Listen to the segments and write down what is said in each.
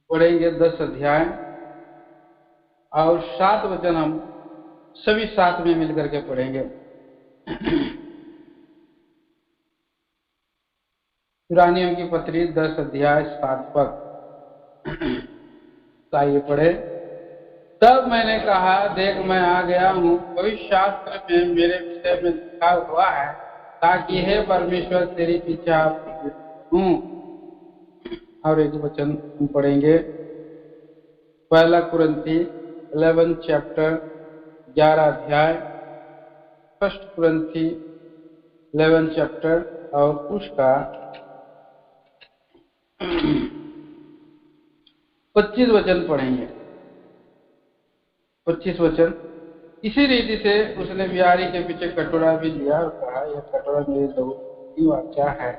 पढ़ेंगे 10 अध्याय और 7 वचन हम सभी साथ में मिलकर के पढ़ेंगे। इब्रानियों की पत्री 10 अध्याय 7 पद। आइए पढ़े। तब मैंने कहा, देख मैं आ गया हूँ, पवित्र शास्त्र में मेरे विषय में लिखा हुआ है, ताकि हे परमेश्वर तेरी इच्छा हूँ। और एक वचन हम पढ़ेंगे, पहला कुरिन्थी 11 चैप्टर 11 अध्याय, फर्स्ट कुरिन्थी 11 चैप्टर और उसका 25 वचन पढ़ेंगे। 25 वचन। इसी रीति से उसने बिहारी के पीछे कटोरा भी लिया और कहा, यह कटोरा मेरे लहू की वाचा है,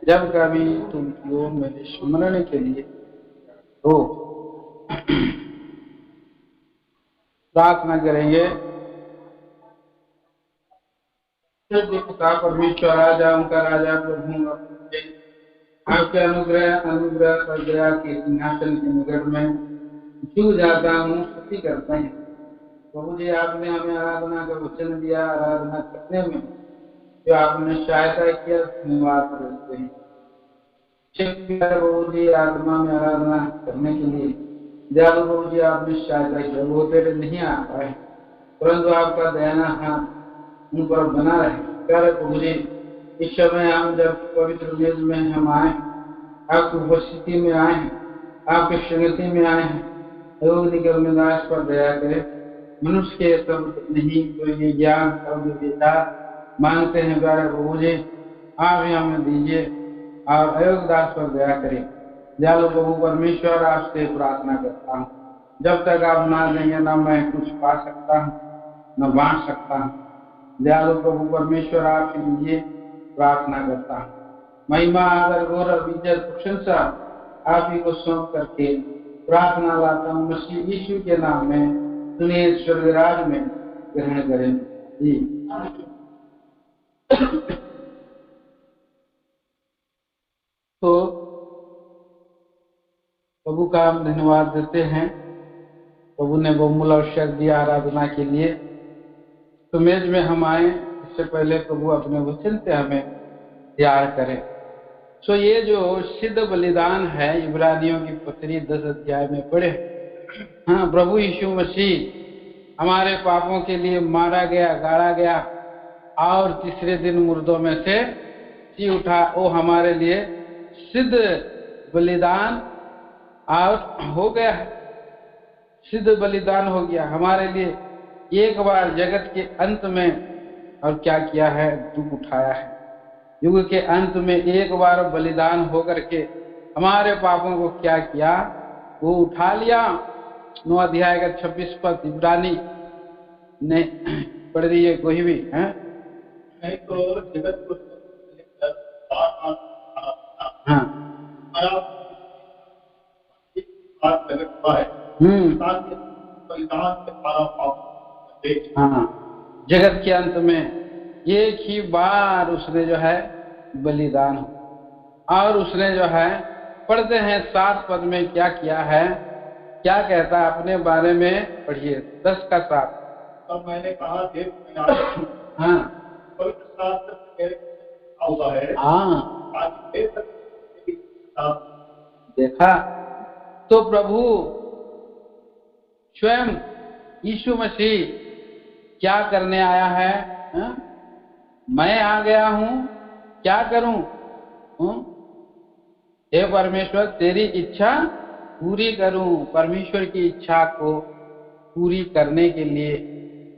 जब कभी तुम पियो मेरे स्मरण के लिए हो। प्रार्थना करेंगे। पिता परमेश्वर, राजा उनका राजा, प्रभु आपके अनुग्रह और दया के सिंहासन के निकट में झुक जाता हूँ, स्तुति करते हैं। प्रभु जी, आपने हमें आराधना का वचन दिया, आराधना करने में जो आपने सहायता किया, धन्यवाद करते हैं। प्रभु जी, आत्मा में आराधना करने के लिए दयालु प्रभु जी आपने सहायता किया। वो तेरे नहीं आ पाए, परंतु आपका दयाना हाथ उन पर बना रहे। प्यारे प्रभु जी, इस समय हम जब पवित्र मेज में हम आए, आपकी उपस्थिति में आए हैं, आपकी संगति में आए हैं, निकल में दास पर दया करे। मनुष्य के शब्द नहीं, तो ये ज्ञान और जो विचार मांगते हैं, प्यारे प्रभु जी आप ही हमें दीजिए और अयोग्य दास पर दया करें। दयालु प्रभु परमेश्वर, आपसे प्रार्थना करता हूँ, जब तक आप ना देंगे ना मैं कुछ पा सकता हूँ, न बांट सकता हूँ। दयालु प्रभु परमेश्वर, आप ही दीजिए, प्रार्थना करता हूँ। महिमा, आदर, गौरव, इज्जत, प्रशंसा आप ही को सौंप करके प्रार्थना लाता हूँ मसीह यीशु के नाम में। सुनिए, स्वर्गराज में ग्रहण करें जी। तो प्रभु का हम धन्यवाद देते हैं। प्रभु ने बहुमूल्य अवसर दिया आराधना के लिए। तो मेज में हम आए, इससे पहले प्रभु अपने वचन से हमें तैयार करें। सो ये जो सिद्ध बलिदान है, इब्रानियों की पत्री 10 अध्याय में पढ़े। हाँ, प्रभु यीशु मसीह हमारे पापों के लिए मारा गया, गाड़ा गया और तीसरे दिन मुर्दों में से जी उठा। वो हमारे लिए सिद्ध बलिदान और हो गया है, सिद्ध बलिदान हो गया हमारे लिए। एक बार जगत के अंत में और क्या किया है, दुख उठाया है। युग के अंत में एक बार बलिदान होकर के हमारे पापों को क्या किया, वो उठा लिया। 9 अध्याय का 26 पद इब्रानी ने पढ़ दिए कोई भी है। नहीं तो जगत को हाँ, जगत के अंत में एक ही बार उसने जो है बलिदान हो। और उसने जो है पढ़ते हैं 7 पद में क्या किया है, क्या कहता है अपने बारे में, पढ़िए 10 का 7। तब मैंने कहा, देख हाँ पवित्र शास्त्र मेरे हुआ है, हाँ देखा। तो प्रभु स्वयं यीशु मसीह क्या करने आया है, हा? मैं आ गया हूं, क्या करूं? हे परमेश्वर, तेरी इच्छा पूरी करूं। परमेश्वर की इच्छा को पूरी करने के लिए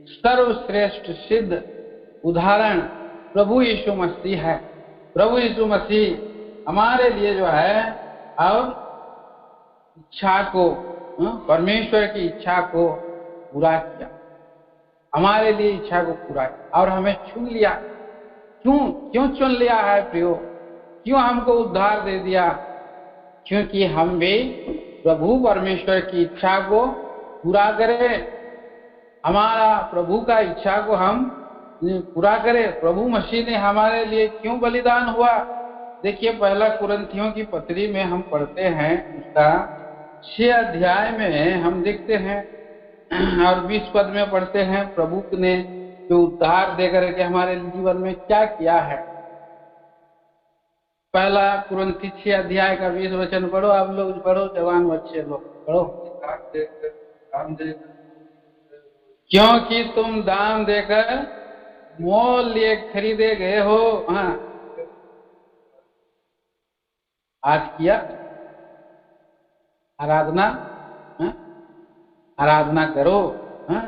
सर्वश्रेष्ठ सिद्ध उदाहरण प्रभु यीशु मसीह है। प्रभु यीशु मसीह हमारे लिए जो है और इच्छा को, परमेश्वर की इच्छा को पूरा किया, हमारे लिए इच्छा को पूरा किया और हमें चुन लिया। क्यों चुन लिया है प्रियो? क्यों हमको उद्धार दे दिया? क्योंकि हम भी प्रभु परमेश्वर की इच्छा को पूरा करें, हमारा प्रभु का इच्छा को हम पूरा करें। प्रभु मसीह ने हमारे लिए क्यों बलिदान हुआ? देखिए, पहला कुरिन्थियों की पत्री में हम पढ़ते हैं उसका 6 अध्याय में हम देखते हैं और 20 पद में पढ़ते हैं प्रभु ने जो उद्धार देकर के हमारे जीवन में क्या किया है। पहला कुरिन्थी 6 अध्याय का 20 वचन पढ़ो, आप लोग पढ़ो, जवान बच्चे लोग पढ़ो। क्योंकि तुम दाम देकर मोल लिए खरीदे गए हो। हाँ, आज किया आराधना, हाँ? आराधना करो, हाँ?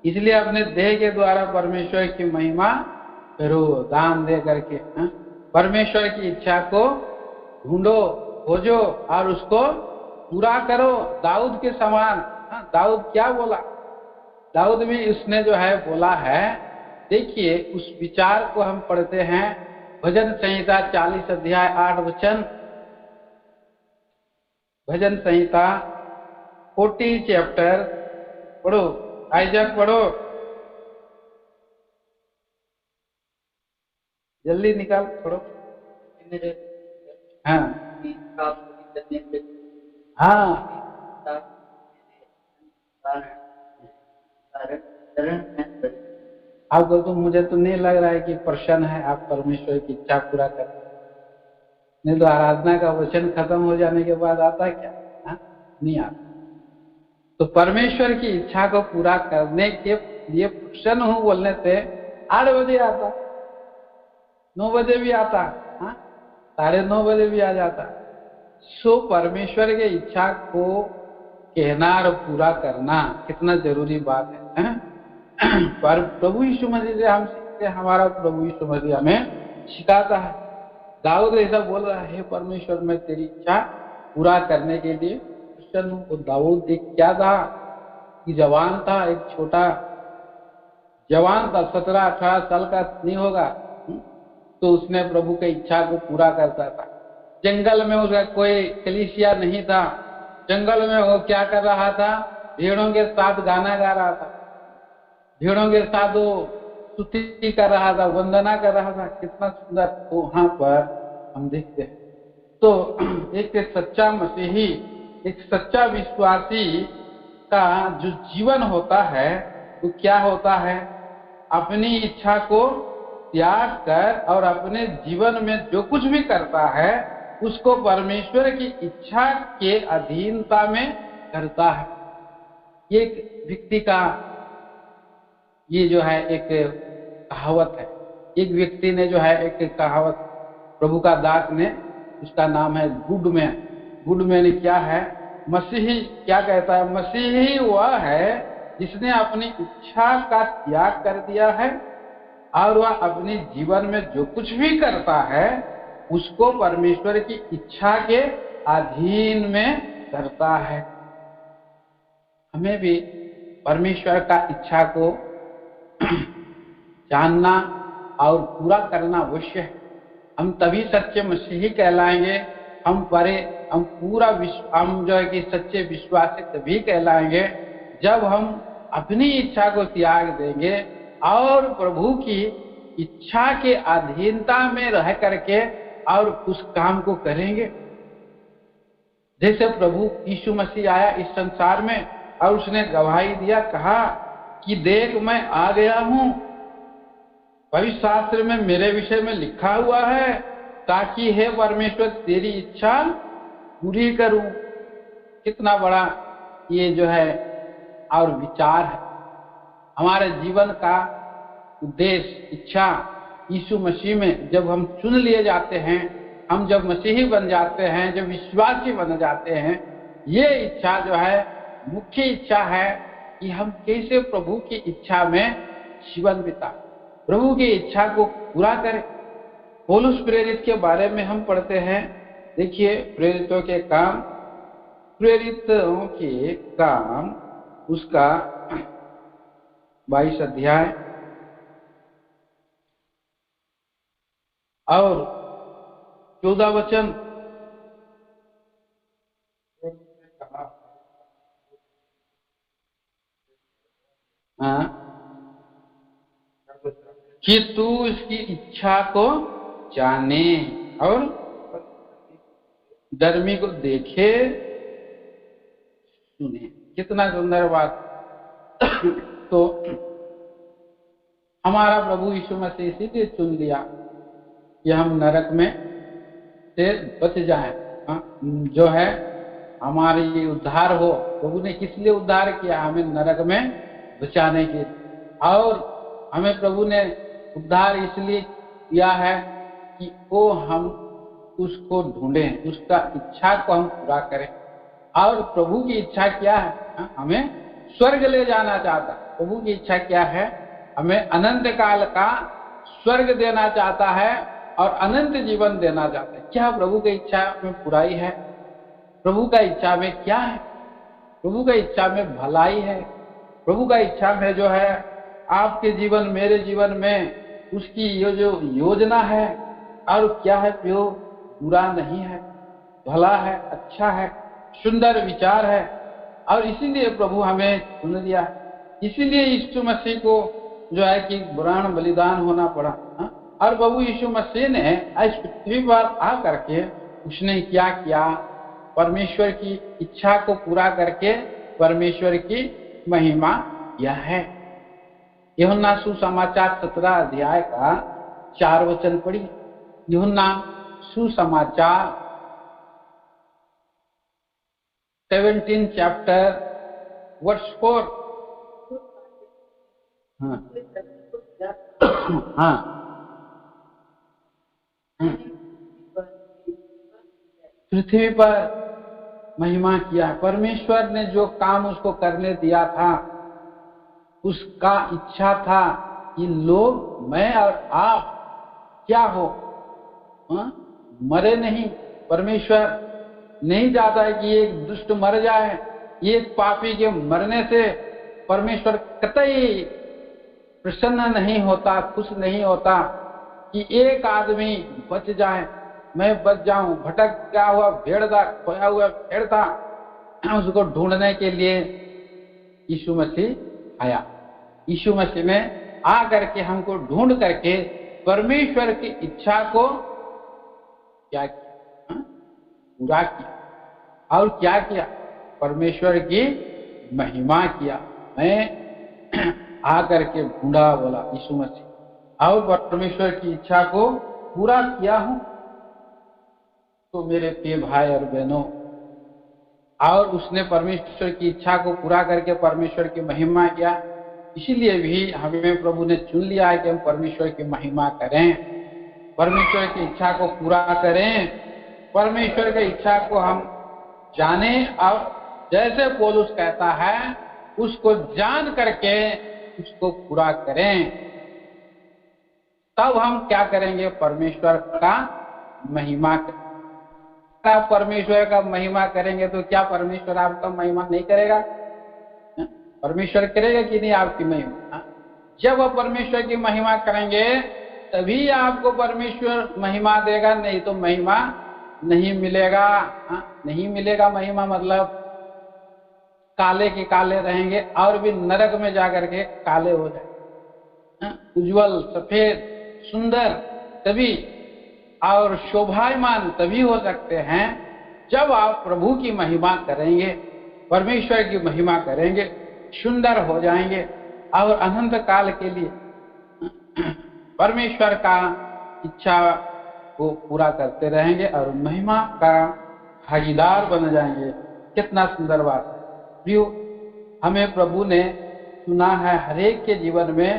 इसलिए अपने देह के द्वारा परमेश्वर की महिमा करो, दान दे करके, हाँ? परमेश्वर की इच्छा को ढूंढो, खोजो और उसको पूरा करो, दाऊद के समान। हाँ? दाऊद क्या बोला? दाऊद भी उसने जो है बोला है, देखिए उस विचार को हम पढ़ते हैं भजन संहिता 40 अध्याय 8 वचन। भजन संहिता 40 चैप्टर पढ़ो, आइजक पढ़ो, जल्दी निकाल पढ़ो। हाँ हाँ, आपको तो मुझे तो नहीं लग रहा है कि प्रसन्न है आप परमेश्वर की इच्छा पूरा कर, नहीं तो आराधना का वचन खत्म हो जाने के बाद आता क्या? हाँ? नहीं आता। तो परमेश्वर की इच्छा को पूरा करने के लिए प्रसन्न हूं बोलने से 8 बजे आता, 9 बजे भी आता, हाँ? 9:30 बजे भी आ जाता। सो परमेश्वर की इच्छा को कहना और पूरा करना कितना जरूरी बात है, हाँ? पर प्रभु यीशु मसीह से हम सीखते हैं, हमारा प्रभु यीशु मसीह हमें सिखाता है। दाऊद ऐसा बोल रहा है, परमेश्वर मैं तेरी इच्छा पूरा करने के लिए प्रसन्न हूं। तो दाऊद एक क्या था कि जवान था, एक छोटा जवान था, 17-18 साल का नहीं होगा, तो उसने प्रभु की इच्छा को पूरा करता था। जंगल में उसका कोई कलीसिया नहीं था, जंगल में वो क्या कर रहा था? भेड़ों के साथ गाना गा रहा था, भेड़ों के साथ वो स्तुति कर रहा था, वंदना कर रहा था। कितना सुंदर वहां पर हम देखते हैं। तो एक सच्चा मसीही, एक सच्चा विश्वासी का जो जीवन होता है वो क्या होता है? अपनी इच्छा को त्याग कर और अपने जीवन में जो कुछ भी करता है उसको परमेश्वर की इच्छा के अधीनता में करता है। एक व्यक्ति का ये जो है एक कहावत है, एक व्यक्ति ने जो है एक कहावत, प्रभु का दास ने, उसका नाम है गुडमैन। गुडमैन क्या है? मसीही क्या कहता है? मसीही वह है जिसने अपनी इच्छा का त्याग कर दिया है और वह अपने जीवन में जो कुछ भी करता है उसको परमेश्वर की इच्छा के अधीन में करता है। हमें भी परमेश्वर का इच्छा को जानना और पूरा करना अवश्य है। हम तभी सच्चे मसीही कहलाएंगे, हम पूरा हम जो है कि सच्चे विश्वासी तभी कहलाएंगे जब हम अपनी इच्छा को त्याग देंगे और प्रभु की इच्छा के अधीनता में रह करके और उस काम को करेंगे। जैसे प्रभु यीशु मसीह आया इस संसार में और उसने गवाही दिया, कहा कि देख मैं आ गया हूं, पवित्र शास्त्र में मेरे विषय में लिखा हुआ है ताकि हे परमेश्वर तेरी इच्छा पूरी करूं। कितना बड़ा ये जो है और विचार है। हमारे जीवन का उद्देश्य, इच्छा यीशु मसीह में जब हम चुन लिए जाते हैं, हम जब मसीही बन जाते हैं, जब विश्वासी बन जाते हैं, ये इच्छा जो है मुख्य इच्छा है कि हम कैसे प्रभु की इच्छा में जीवन बिताएं, प्रभु की इच्छा को पूरा करें। पौलुस प्रेरित के बारे में हम पढ़ते हैं। देखिए प्रेरितों के काम उसका 22 अध्याय और 14 वचन। कि तू इसकी इच्छा को जाने और धर्मी को देखे चुने। कितना सुंदर बात। तो हमारा प्रभु यीशु मसीह इसीलिए चुन लिया कि हम नरक में से बच जाएं, जो है हमारी उद्धार हो। प्रभु ने किस लिए उद्धार किया? हमें नरक में बचाने के लिए। और हमें प्रभु ने उद्धार इसलिए किया है कि वो हम उसको ढूंढें, उसका इच्छा को हम पूरा करें। और प्रभु की इच्छा क्या है? हमें स्वर्ग ले जाना चाहता। प्रभु की इच्छा क्या है? हमें अनंत काल का स्वर्ग देना चाहता है और अनंत जीवन देना चाहता है। क्या प्रभु की इच्छा में बुराई है? प्रभु का इच्छा में क्या है? प्रभु का इच्छा में भलाई है। प्रभु का इच्छा में जो है आपके जीवन, मेरे जीवन में उसकी ये जो योजना है और क्या है, जो बुरा नहीं है, भला है, अच्छा है, सुंदर विचार है। और इसीलिए प्रभु हमें चुन लिया। इसीलिए यीशु मसीह को जो है कि प्राण बलिदान होना पड़ा। और प्रभु यीशु मसीह ने इस पृथ्वी पर आ करके उसने क्या किया? परमेश्वर की इच्छा को पूरा करके परमेश्वर की महिमा किया है। यूहन्ना सुसमाचार 17 अध्याय का 4 वचन पढ़िए। यूहन्ना सुसमाचार 17 चैप्टर वर्स 4। हाँ, पृथ्वी पर महिमा किया। परमेश्वर ने जो काम उसको करने दिया था, उसका इच्छा था कि लोग, मैं और आप क्या हो, मरे नहीं। परमेश्वर नहीं चाहता है कि एक दुष्ट मर जाए। एक पापी के मरने से परमेश्वर कतई प्रसन्न नहीं होता, खुश नहीं होता कि एक आदमी बच जाए, मैं बच जाऊं। भटक गया हुआ भेड़ था, खोया हुआ भेड़ था, उसको ढूंढने के लिए यीशु मसीह आया। यीशु मसीह ने आ करके हमको ढूंढ करके परमेश्वर की इच्छा को क्या किया? पूरा किया। और क्या किया? परमेश्वर की महिमा किया। मैं आ करके ढूंढा, बोला यीशु मसीह, और परमेश्वर की इच्छा को पूरा किया हूं। तो मेरे प्रिय भाई और बहनों, और उसने परमेश्वर की इच्छा को पूरा करके परमेश्वर की महिमा किया। इसीलिए भी हमें प्रभु ने चुन लिया है कि हम परमेश्वर की महिमा करें, परमेश्वर की इच्छा को पूरा करें, परमेश्वर की इच्छा को हम जाने। और जैसे पौलुस कहता है, उसको जान करके उसको पूरा करें। तब हम क्या करेंगे? परमेश्वर का महिमा करें। आप परमेश्वर का महिमा करेंगे तो क्या परमेश्वर आपका महिमा नहीं करेगा? परमेश्वर करेगा कि नहीं आपकी महिमा? जब आप परमेश्वर की महिमा करेंगे तभी आपको परमेश्वर महिमा देगा, नहीं तो महिमा नहीं मिलेगा। नहीं मिलेगा महिमा मतलब काले के काले रहेंगे और भी नरक में जाकर के काले हो जाए। उज्जवल, सफेद, सुंदर तभी और शोभायमान तभी हो सकते हैं जब आप प्रभु की महिमा करेंगे, परमेश्वर की महिमा करेंगे, सुंदर हो जाएंगे और अनंत काल के लिए परमेश्वर का इच्छा को पूरा करते रहेंगे और महिमा का भागीदार बन जाएंगे। कितना सुंदर बात है प्रियो। हमें प्रभु ने चुना है। हरेक के जीवन में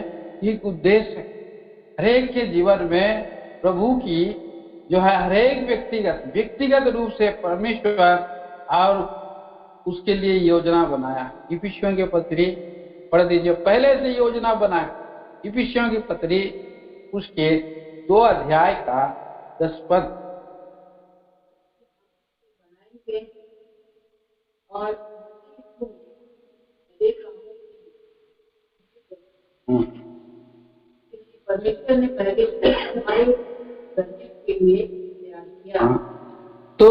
एक उद्देश्य है। हरेक के जीवन में प्रभु की जो है हरेक व्यक्तिगत रूप से परमेश्वर और उसके लिए योजना बनाया। इफिसियों की पत्री पढ़ दीजिए, पहले से योजना बनाया। इफिसियों की पत्री उसके 2 अध्याय का 10 पद। और परमेश्वर ने पहले हमारे के लिए तैयार किया। तो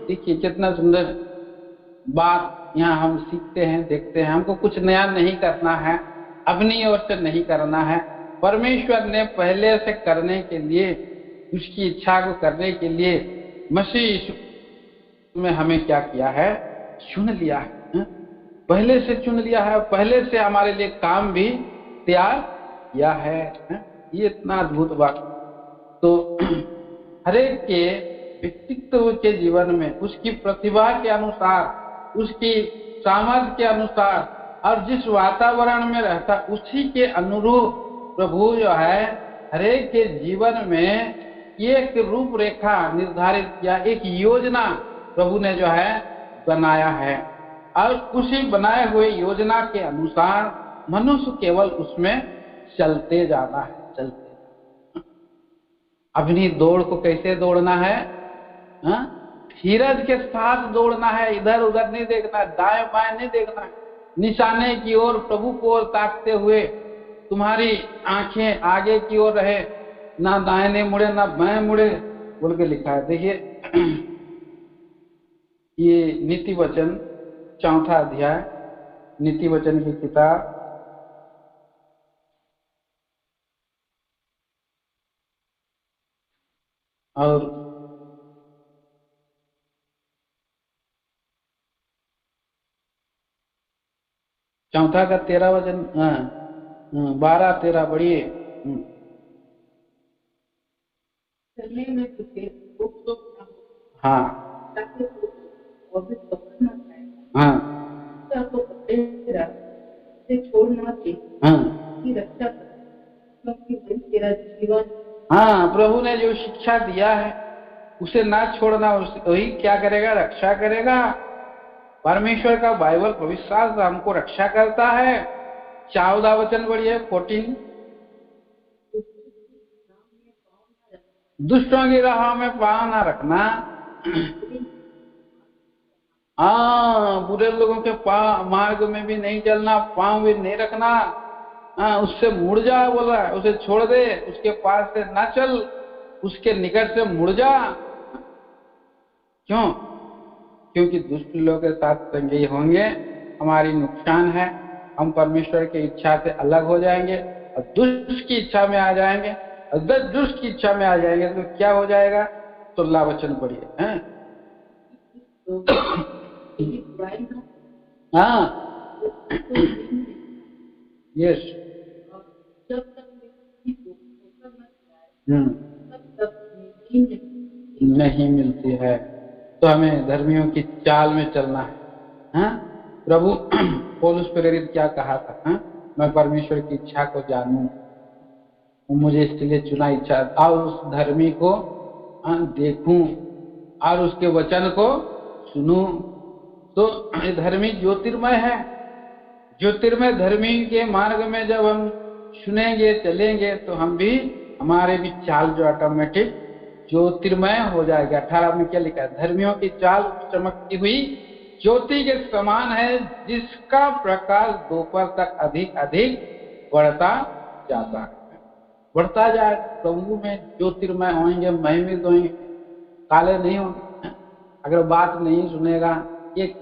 देखिए कितना सुंदर बात यहाँ हम सीखते हैं, देखते हैं। हमको कुछ नया नहीं करना है, अपनी ओर से नहीं करना है। परमेश्वर ने पहले से करने के लिए, उसकी इच्छा को करने के लिए मसीह यीशु में हमें क्या किया है? चुन लिया है। पहले से चुन लिया है, पहले से हमारे लिए काम भी तैयार किया है। ये इतना अद्भुत बात। तो हरेक के व्यक्तित्व के जीवन में उसकी प्रतिभा के अनुसार, उसकी सामर्थ्य के अनुसार और जिस वातावरण में रहता उसी के अनुरूप प्रभु जो है हरेक के जीवन में एक रूपरेखा निर्धारित किया, एक योजना प्रभु ने जो है बनाया है और उसी बनाए हुए योजना के अनुसार मनुष्य केवल उसमें चलते जाना है, चलते जाना। अपनी दौड़ को कैसे दौड़ना है? धीरज के साथ दौड़ना है, इधर उधर नहीं देखना, दाएं बाएं नहीं देखना है, निशाने की ओर, प्रभु को ओर ताकते हुए तुम्हारी आंखें आगे की ओर रहे, ना दाहिने मुड़े ना बाएं मुड़े बोल के लिखा है। देखिए ये नीति वचन 4वां अध्याय, नीति वचन की किताब, और 4 का 13 वचन, 12-13 पढ़िए। हाँ हाँ हाँ, प्रभु ने जो शिक्षा दिया है उसे ना छोड़ना, वही क्या करेगा? रक्षा करेगा। परमेश्वर का बाइबल पवित्र शास्त्र हमको रक्षा करता है। 14 वचन बढ़िए, 14। दुष्टों की राह में पांव ना रखना। हाँ, बुरे लोगों के मार्ग में भी नहीं चलना, पांव भी नहीं रखना। हाँ, उससे मुड़ जा बोला, उसे छोड़ दे, उसके पास से ना चल, उसके निकट से मुड़ जा। क्यों? क्योंकि दुष्ट लोगों के साथ संगी होंगे, हमारी नुकसान है, हम परमेश्वर की इच्छा से अलग हो जाएंगे और दुष्ट की इच्छा में आ जाएंगे। अगर दुष्ट की इच्छा में आ जाएंगे तो क्या हो जाएगा? 16 वचन पढ़िए। हाँ यस, नहीं मिलती है, तो हमें धर्मियों की चाल में चलना है। हाँ? प्रभु पौलुस प्रेरित क्या कहा था? हाँ? मैं परमेश्वर की इच्छा को जानूं, मुझे इसलिए चुना इच्छा, और उस धर्मी को देखूं और उसके वचन को सुनूं। तो धर्मी ज्योतिर्मय है। ज्योतिर्मय धर्मी के मार्ग में जब हम सुनेंगे चलेंगे तो हम भी, हमारे भी चाल जो ऑटोमेटिक ज्योतिर्मय हो जाएगा। 18 में क्या लिखा है? धर्मियों की चाल चमकती हुई ज्योति के समान है, जिसका प्रकाश दोपहर तक अधिक अधिक बढ़ता जाता है, बढ़ता जाए। प्रभु में ज्योतिर्मय होंगे, महिमित होंगे, काले नहीं होंगे। अगर बात नहीं सुनेगा, एक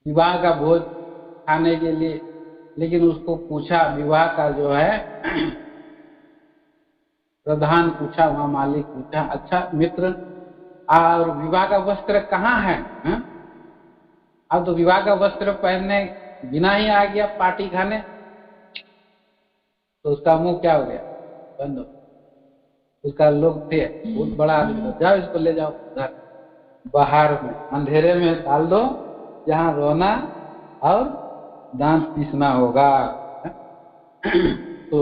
विवाह का भोज खाने के लिए, लेकिन उसको पूछा, विवाह का जो है प्रधान पूछा, वहां मालिक पूछा, अच्छा मित्र, और विवाह का वस्त्र कहाँ है? अब तो विवाह का वस्त्र पहनने बिना ही आ गया पार्टी खाने, तो उसका मुंह क्या हो गया? बंद हो। उसका लोग थे, बहुत बड़ा आदमी, जाओ इसको ले जाओ घर, बाहर में अंधेरे में डाल दो, जहां रोना और दांत पीसना होगा। तो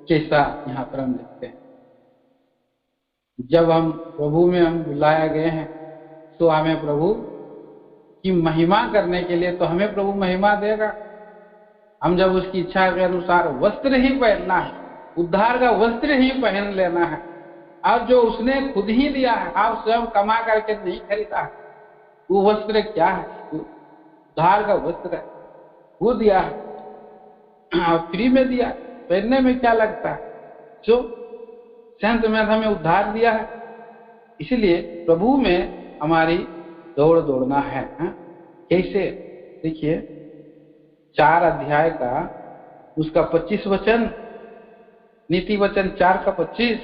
कैसा यहाँ पर हम देखते हैं, जब हम प्रभु में हम बुलाए गए हैं तो हमें प्रभु की महिमा करने के लिए, तो हमें प्रभु महिमा देगा। हम जब उसकी इच्छा के अनुसार वस्त्र ही पहनना है, उद्धार का वस्त्र ही पहन लेना है, और जो उसने खुद ही दिया है, आप स्वयं कमा करके नहीं खरीदा है। वो वस्त्र क्या है? उद्धार का वस्त्र है, वो दिया है, फ्री में दिया। पहनने में क्या लगता है? जो संत में हमें उद्धार दिया है, इसलिए प्रभु में हमारी दौड़ दौड़ना है। कैसे? देखिए 4 अध्याय का उसका 25 वचन, नीति वचन 4 का 25,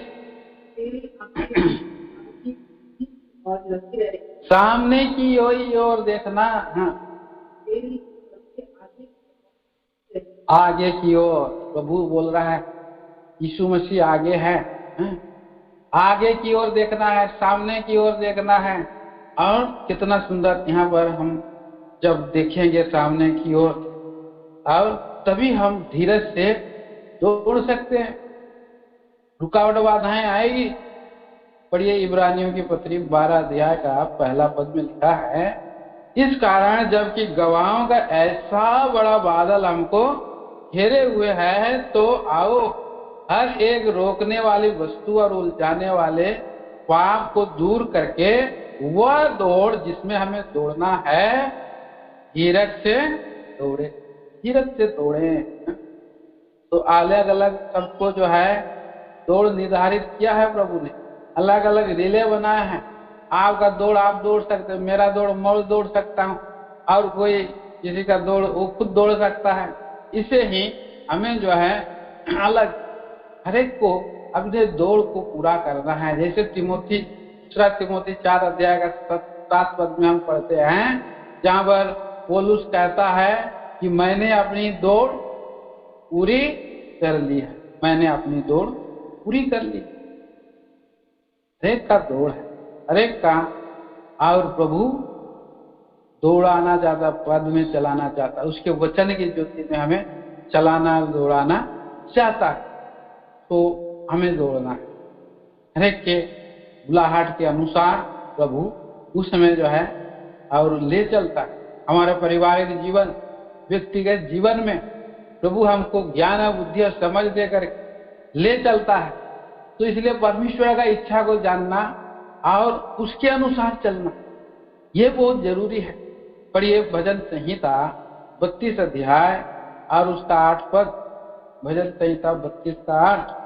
सामने की ओर देखना। हाँ, आगे की ओर प्रभु बोल रहा है, यीशु मसीह आगे है। हाँ? आगे की ओर देखना है, सामने की ओर देखना है। और कितना सुंदर यहाँ पर हम जब देखेंगे सामने की ओर, और तभी हम धीरज से दौड़ सकते हैं। रुकावट बाधाएं आएगी। पढ़िए इब्रानियों की पत्री 12 अध्याय का पहला पद में लिखा है, इस कारण जबकि गवाहों का ऐसा बड़ा बादल हमको घेरे हुए है, तो आओ हर एक रोकने वाली वस्तु और उलझाने वाले पाप को दूर करके वह दौड़ जिसमें हमें दौड़ना है, धीरज से दौड़े। धीरज से दौड़े। तो अलग अलग सबको जो है दौड़ निर्धारित किया है प्रभु ने, अलग अलग रिले बनाए हैं। आपका दौड़ आप दौड़ सकते हो, मेरा दौड़ मैं दौड़ सकता हूँ, और कोई किसी का दौड़ वो खुद दौड़ सकता है। इसे ही हमें जो है अलग हर एक को अपने दौड़ को पूरा करना है। जैसे दूसरा तिमोथी 4 अध्याय का 7 पद में हम पढ़ते हैं, जहाँ पर पौलुस कहता है कि मैंने अपनी दौड़ पूरी कर ली है। मैंने अपनी दौड़ पूरी कर ली। हरेक का दौड़ है, हरेक का। और प्रभु दौड़ाना चाहता, पद में चलाना चाहता, उसके वचन की ज्योति में हमें चलाना दौड़ाना चाहता है। तो हमें दौड़ना है हरेक के बुलाहट के अनुसार। प्रभु उस समय जो है और ले चलता है। हमारे पारिवारिक जीवन, व्यक्तिगत जीवन में प्रभु हमको ज्ञान बुद्धि और समझ देकर ले चलता है। तो इसलिए परमेश्वर का इच्छा को जानना और उसके अनुसार चलना ये बहुत जरूरी है। पढ़िए भजन संहिता 32 अध्याय और उसका 8 पद। भजन संहिता 32 का 8।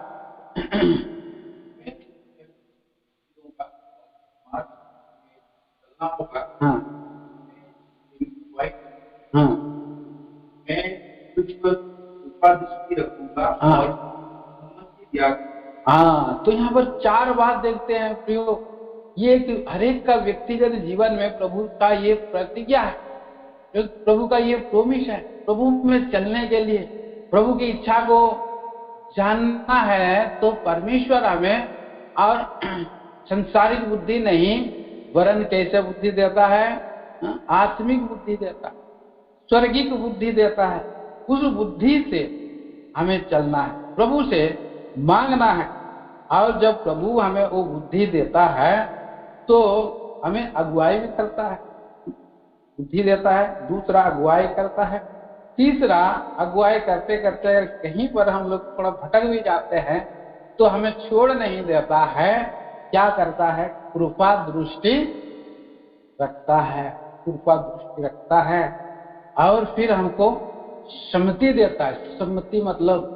हाँ हाँ, मैं कुछ ऊपर दृष्टि रखूंगा। हाँ, तो यहाँ पर 4 बात देखते हैं प्रियो। ये कि हरेक का व्यक्तिगत जीवन में प्रभु का ये प्रतिज्ञा है, जो प्रभु का ये प्रोमिस है। प्रभु में चलने के लिए, प्रभु की इच्छा को जानना है, तो परमेश्वर हमें और संसारिक बुद्धि नहीं वरन कैसे बुद्धि देता है, आत्मिक बुद्धि देता है, स्वर्गिक बुद्धि देता है। उस बुद्धि से हमें चलना है, प्रभु से मांगना है। और जब प्रभु हमें वो बुद्धि देता है तो हमें अगुवाई भी करता है। बुद्धि देता है, दूसरा अगुवाई करता है, तीसरा अगुवाई करते करते अगर कहीं पर हम लोग थोड़ा भटक भी जाते हैं तो हमें छोड़ नहीं देता है। क्या करता है? कृपा दृष्टि रखता है, कृपा दृष्टि रखता है। और फिर हमको सम्मति देता है। सम्मति मतलब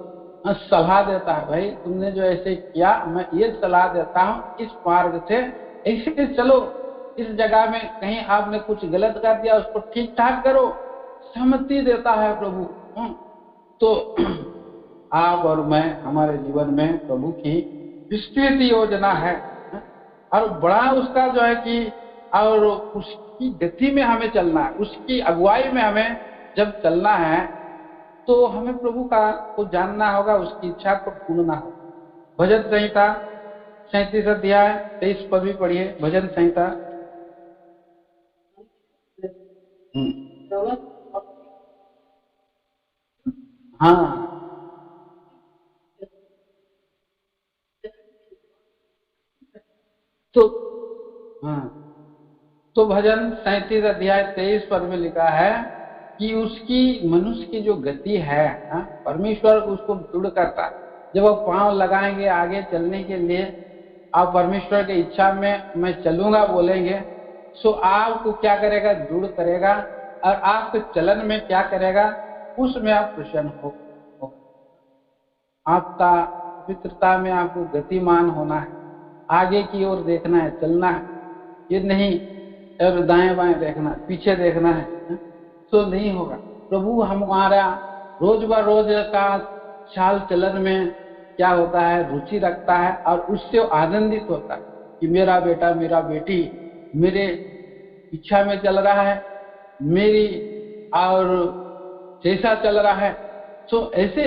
सलाह देता है, भाई तुमने जो ऐसे किया, मैं ये सलाह देता हूँ इस मार्ग से ऐसे चलो, इस जगह में कहीं आपने कुछ गलत कर दिया उसको ठीक ठाक करो। सम्मति देता है प्रभु। तो आप और मैं, हमारे जीवन में प्रभु की विस्तृत योजना है और बड़ा उसका जो है कि और उसकी गति में हमें चलना है, उसकी अगुवाई में हमें जब चलना है तो हमें प्रभु का को जानना होगा, उसकी इच्छा को ढूंढना होगा। भजन संहिता 37 अध्याय 23 पद भी पढ़िए। भजन संहिता। हाँ, तो हाँ, तो भजन 37 अध्याय 23 पद में लिखा है कि उसकी मनुष्य की जो गति है, परमेश्वर उसको दृढ़ करता है। जब वो पांव लगाएंगे आगे चलने के लिए, आप परमेश्वर की इच्छा में मैं चलूंगा बोलेंगे, सो आपको क्या करेगा? दृढ़ करेगा। और आपके चलन में क्या करेगा? उसमें आप प्रसन्न हो। आपका पवित्रता में आपको गतिमान होना है, आगे की ओर देखना है, चलना है। ये नहीं और दाएं बाएं देखना, पीछे देखना है, तो नहीं होगा। प्रभु हमारा रोज ब रोज का चाल चलन में क्या होता है? रुचि रखता है और उससे आनंदित होता है कि मेरा बेटा मेरा बेटी मेरे इच्छा में चल रहा है, मेरी और जैसा चल रहा है, तो ऐसे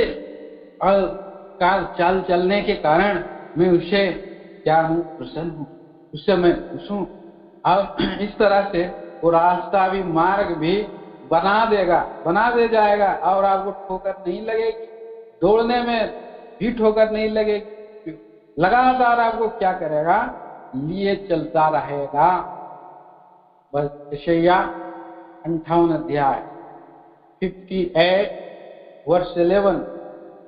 चाल चलने के कारण मैं उससे क्या हूँ, प्रसन्न हूँ, उससे मैं खुश हूँ। और इस तरह से वो रास्ता भी, मार्ग भी बना दे जाएगा और आपको ठोकर नहीं लगेगी, दौड़ने में भी ठोकर नहीं लगेगी। लगातार आपको क्या करेगा, लिए चलता रहेगा। बस यशायाह 58 अध्याय 58 वर्ष 11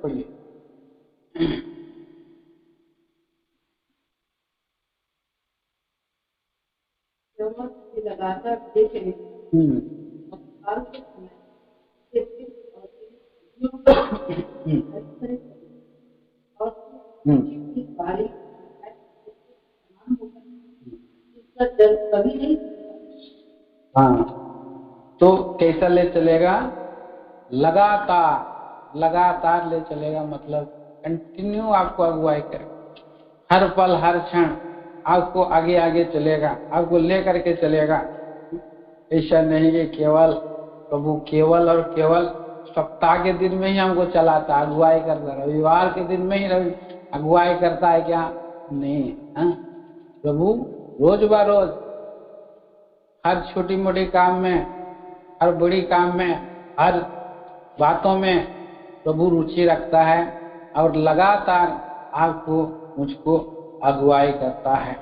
पढ़िए। लगातार देखें कभी नहीं। हाँ, तो कैसा ले चलेगा, लगातार ले चलेगा, मतलब कंटिन्यू आपको अगुवाई करेगा, हर पल हर क्षण आपको आगे आगे चलेगा, आपको ले करके चलेगा। ऐसा नहीं कि केवल प्रभु केवल और केवल सप्ताह के दिन में ही हमको चलाता, अगुवाई करता, रविवार के दिन में ही अगुवाई करता है क्या, नहीं। प्रभु रोज बरोज हर छोटी मोटी काम में, हर बड़ी काम में, हर बातों में प्रभु रुचि रखता है और लगातार आपको मुझको अगुवाई करता है,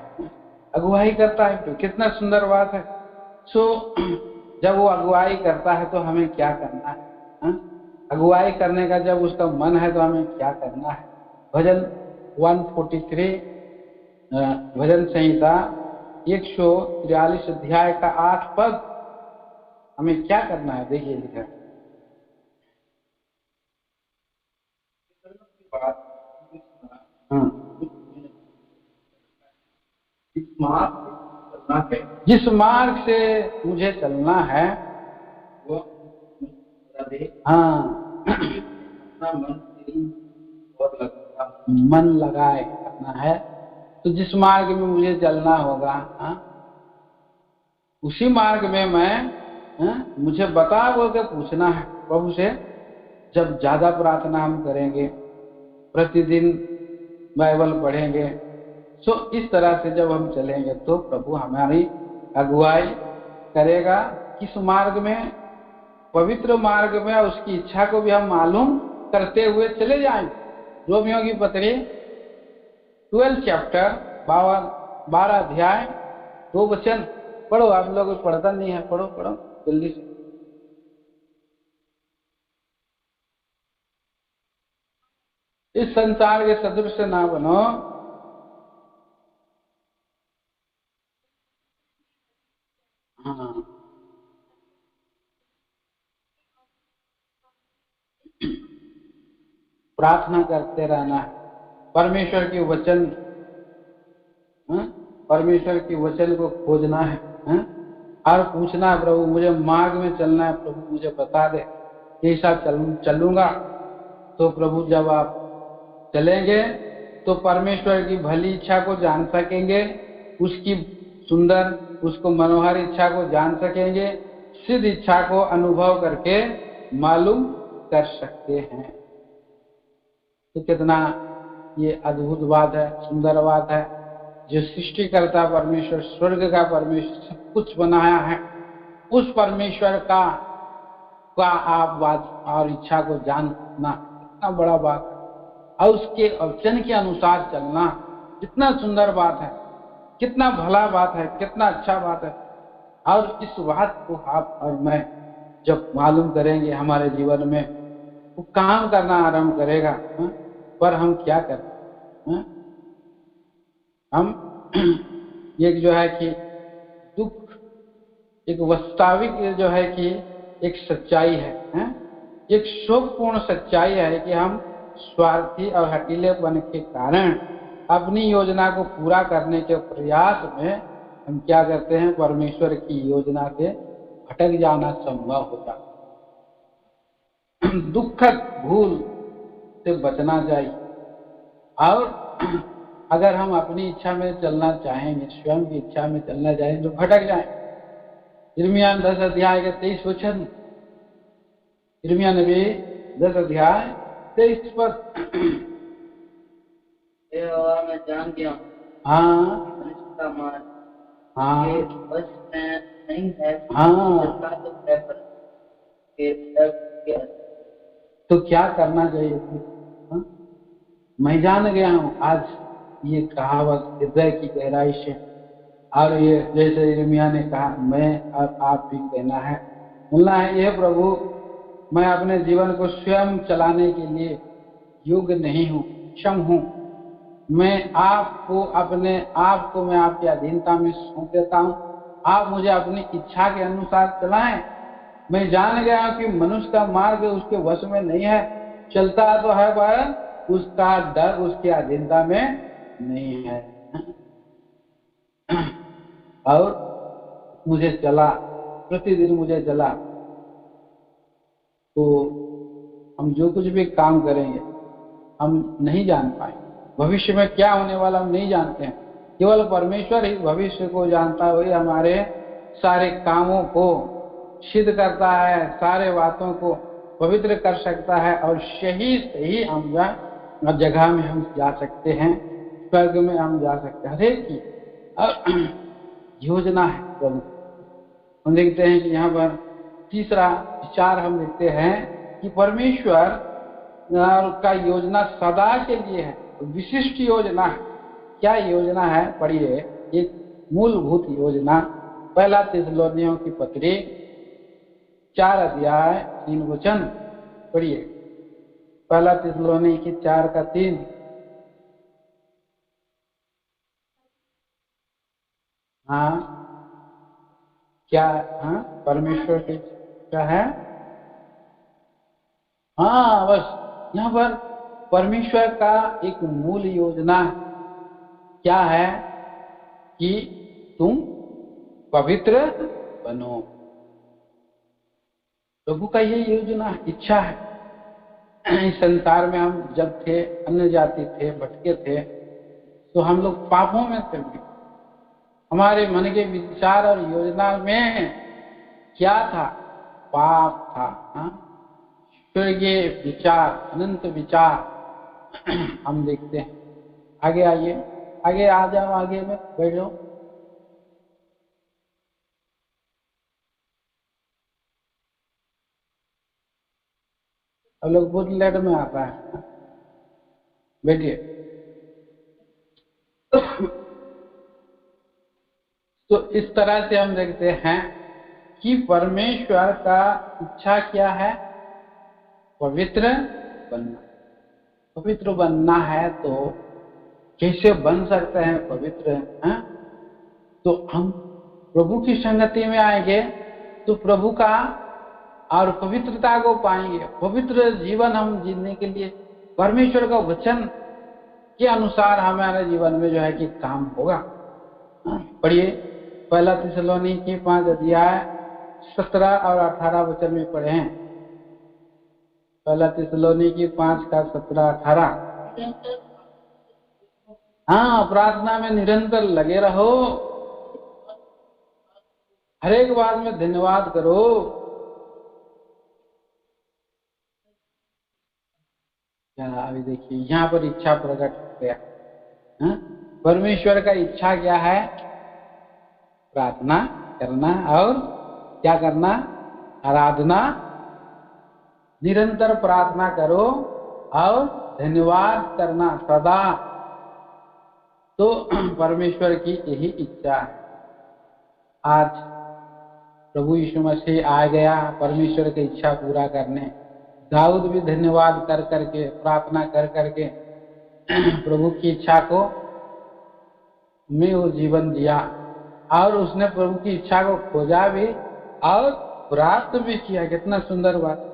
तो कितना सुंदर बात है। जब वो अगुवाई करता है तो हमें क्या करना है, अगुवाई करने का जब उसका मन है तो हमें क्या करना है। भजन 143 भजन संहिता 143 अध्याय का 8 पद, हमें क्या करना है, देखिए लिखा है। जिस मार्ग से मुझे चलना है वो अपना मन लगाए करना है। तो जिस मार्ग में मुझे चलना होगा, उसी मार्ग में मैं मुझे बता बोल के पूछना है प्रभु से। जब ज्यादा प्रार्थना हम करेंगे, प्रतिदिन बाइबल पढ़ेंगे, तो इस तरह से जब हम चलेंगे तो प्रभु हमारी अगुवाई करेगा। किस मार्ग में, पवित्र मार्ग में, उसकी इच्छा को भी हम मालूम करते हुए चले जाएंगे। रोमियो की पत्री 12 चैप्टर 12 अध्याय 2 वचन पढ़ो। आप लोग पढ़ता नहीं है, पढ़ो जल्दी से। इस संसार के सदृश ना बनो, प्रार्थना करते रहना है, परमेश्वर की वचन को खोजना है, और पूछना है प्रभु मुझे मार्ग में चलना है, प्रभु मुझे बता दे कैसा चलूंगा। तो प्रभु जब आप चलेंगे तो परमेश्वर की भली इच्छा को जान सकेंगे, उसकी सुंदर, उसको मनोहर इच्छा को जान सकेंगे, सिद्ध इच्छा को अनुभव करके मालूम कर सकते हैं। तो कितना ये अद्भुत बात है, सुंदर बात है। जो सृष्टिकर्ता परमेश्वर, स्वर्ग का परमेश्वर, सब कुछ बनाया है, उस परमेश्वर का आप बात और इच्छा को जानना कितना बड़ा बात है, और उसके वचन के अनुसार चलना कितना सुंदर बात है, कितना भला बात है, कितना अच्छा बात है। और इस बात को आप और मैं जब मालूम करेंगे, हमारे जीवन में वो काम करना आरंभ करेगा। पर हम क्या करते, हम एक जो है कि दुख, एक वास्तविक जो है कि एक सच्चाई है, एक शोकपूर्ण सच्चाई है कि हम स्वार्थी और हठीलेपन के कारण अपनी योजना को पूरा करने के प्रयास में हम क्या करते हैं, परमेश्वर की योजना से भटक जाना संभव हो जाता। दुखद भूल से बचना चाहिए, और अगर हम अपनी इच्छा में चलना चाहेंगे, स्वयं की इच्छा में चलना चाहेंगे तो भटक जाएं। यिर्मयाह 10 अध्याय के 23 वचन, यिर्मयाह नबी 10 अध्याय 23 पद। यहोवा मैं जान गया हूँ हाँ मनुष्य का मार्ग हाँ के वश में नहीं है। हाँ, चलता तो है पर के सब के तो क्या करना चाहिए फिर? हाँ? मैं जान गया हूँ, आज ये कहावत हृदय की गहराई से, और ये जैसे यिर्मयाह ने कहा, मैं और आप भी कहना है, बोलना है, ये प्रभु मैं अपने जीवन को स्वयं चलाने के लिए योग्य नहीं हूँ, क्षम हूँ। मैं आपको अपने आप को मैं आपकी अधीनता में सौंप देता हूँ, आप मुझे अपनी इच्छा के अनुसार चलाएं। मैं जान गया हूँ कि मनुष्य का मार्ग उसके वश में नहीं है, चलता तो है पर उसका डर उसकी अधीनता में नहीं है। और मुझे चला, प्रतिदिन मुझे चला, तो हम जो कुछ भी काम करेंगे हम नहीं जान पाएंगे, भविष्य में क्या होने वाला हम नहीं जानते हैं। केवल परमेश्वर ही भविष्य को जानता है, वही हमारे सारे कामों को सिद्ध करता है, सारे बातों को पवित्र कर सकता है, और सही सही हम जगह में हम जा सकते हैं, स्वर्ग में हम जा सकते हैं। हरेक की योजना है प्रभु। हम देखते हैं कि यहाँ पर तीसरा विचार हम देखते हैं कि परमेश्वर का योजना सदा के लिए है, विशिष्ट योजना है। क्या योजना है? पढ़िए, एक मूलभूत योजना। पहला थिस्सलुनीकियों की पत्री 4 अध्याय 3 वचन पढ़िए। पहला थिस्सलुनीकी 4 का 3। हाँ क्या? हाँ परमेश्वर की क्या है? हाँ बस यहाँ पर परमेश्वर का एक मूल योजना क्या है कि तुम पवित्र बनो। प्रभु का ये योजना इच्छा है। इस संसार में हम जब थे, अन्य जाति थे, भटके थे, तो हम लोग पापों में थे। हमारे मन के विचार और योजना में क्या था? पाप था। हाँ? स्वर्गीय विचार, अनंत विचार हम देखते हैं। आगे आइए, आगे आ जाओ, आगे में बैठो। अब लोग बहुत लेट में आता है, बैठिए। तो इस तरह से हम देखते हैं कि परमेश्वर का इच्छा क्या है? पवित्र बनना। पवित्र बनना है तो कैसे बन सकते हैं पवित्र? हैं? तो हम प्रभु की संगति में आएंगे तो प्रभु का और पवित्रता को पाएंगे। पवित्र जीवन हम जीने के लिए परमेश्वर का वचन के अनुसार हमारे जीवन में जो है कि काम होगा। पढ़िए, पहला थिस्सलुनीकी 5 अध्याय 17 और 18 वचन में पढ़े हैं। पहला थिस्सलुनीकी 5 का 17-18। हाँ, प्रार्थना में निरंतर लगे रहो, हर एक बात में धन्यवाद करो। क्या अभी देखिए यहाँ पर इच्छा प्रकट हो गया। हाँ? परमेश्वर का इच्छा क्या है? प्रार्थना करना और क्या करना? आराधना। निरंतर प्रार्थना करो और धन्यवाद करना सदा। तो परमेश्वर की यही इच्छा है। आज प्रभु यीशु मसीह आ गया परमेश्वर की इच्छा पूरा करने। दाऊद भी धन्यवाद कर करके, प्रार्थना कर करके प्रभु की इच्छा को में वो जीवन दिया, और उसने प्रभु की इच्छा को खोजा भी और प्राप्त भी किया। कितना सुंदर बात।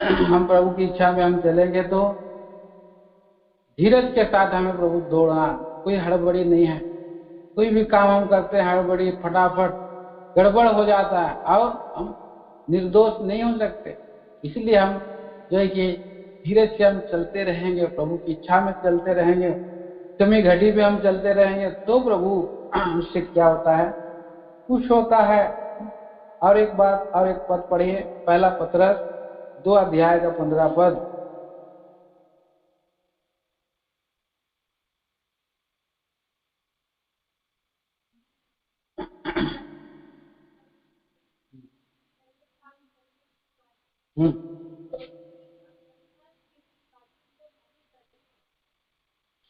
हम प्रभु की इच्छा में हम चलेंगे तो धीरज के साथ हमें प्रभु दौड़ना, कोई हड़बड़ी नहीं है। कोई भी काम हम करते हैं हड़बड़ी, फटाफट गड़बड़ हो जाता है और हम निर्दोष नहीं हो सकते। इसलिए हम जो है कि धीरज से हम चलते रहेंगे, प्रभु की इच्छा में चलते रहेंगे, कमी घड़ी में हम चलते रहेंगे, तो प्रभु उससे क्या होता है? खुश होता है। और एक बात और एक पद पढ़िए, पहला पत्रस 2 अध्याय का 15 पद।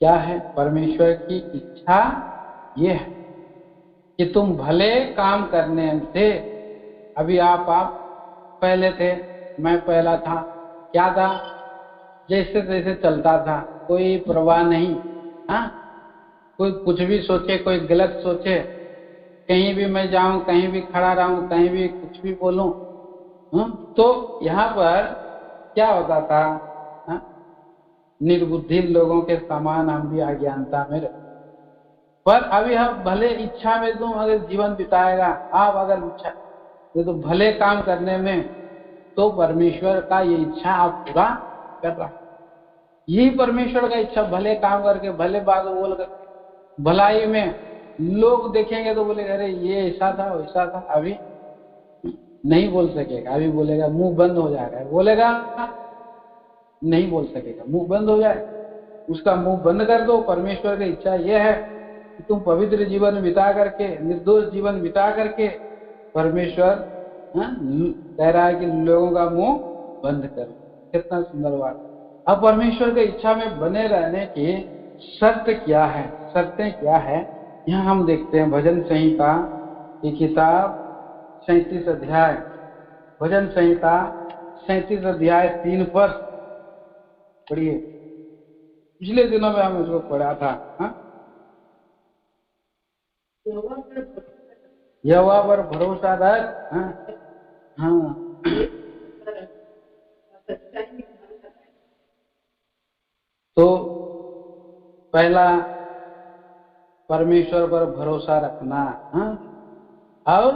क्या है परमेश्वर की इच्छा? ये है कि तुम भले काम करने से, अभी आप पहले थे, मैं पहला था, क्या था, जैसे तैसे चलता था, कोई परवाह नहीं। हाँ, कोई कुछ भी सोचे, कोई गलत सोचे, कहीं भी मैं जाऊं, कहीं भी खड़ा रहूं, कहीं भी कुछ भी बोलूं। तो यहाँ पर क्या होता था? हाँ? निर्बुद्धि लोगों के समान हम भी अज्ञानता में रहते। पर अभी हम भले इच्छा में तुम अगर जीवन बिताएगा, आप अगर इच्छा तो भले काम करने में, तो परमेश्वर का ये इच्छा आप पूरा कर रहा है। यही परमेश्वर का इच्छा, भले काम करके, भले बात बोल करके, भलाई में लोग देखेंगे तो बोलेगा अरे ये ऐसा था वैसा था। अभी नहीं बोल सकेगा, अभी बोलेगा मुंह बंद हो जाएगा, बोलेगा नहीं बोल सकेगा, मुंह बंद हो जाए, उसका मुंह बंद कर दो। परमेश्वर की इच्छा यह है कि तुम पवित्र जीवन बिता करके, निर्दोष जीवन बिता करके, परमेश्वर कह रहा है कि लोगों का मुंह बंद कर। कितना सुंदर बात। अब परमेश्वर की इच्छा में बने रहने की शर्त क्या है, शर्तें क्या है, यहाँ हम देखते हैं भजन संहिता की किताब 37 अध्याय, भजन संहिता 37 अध्याय 3 पद पढ़िए। पिछले दिनों में हम इसको पढ़ा था। यहोवा पर भरोसा रख। हाँ, तो पहला परमेश्वर पर भरोसा रखना, और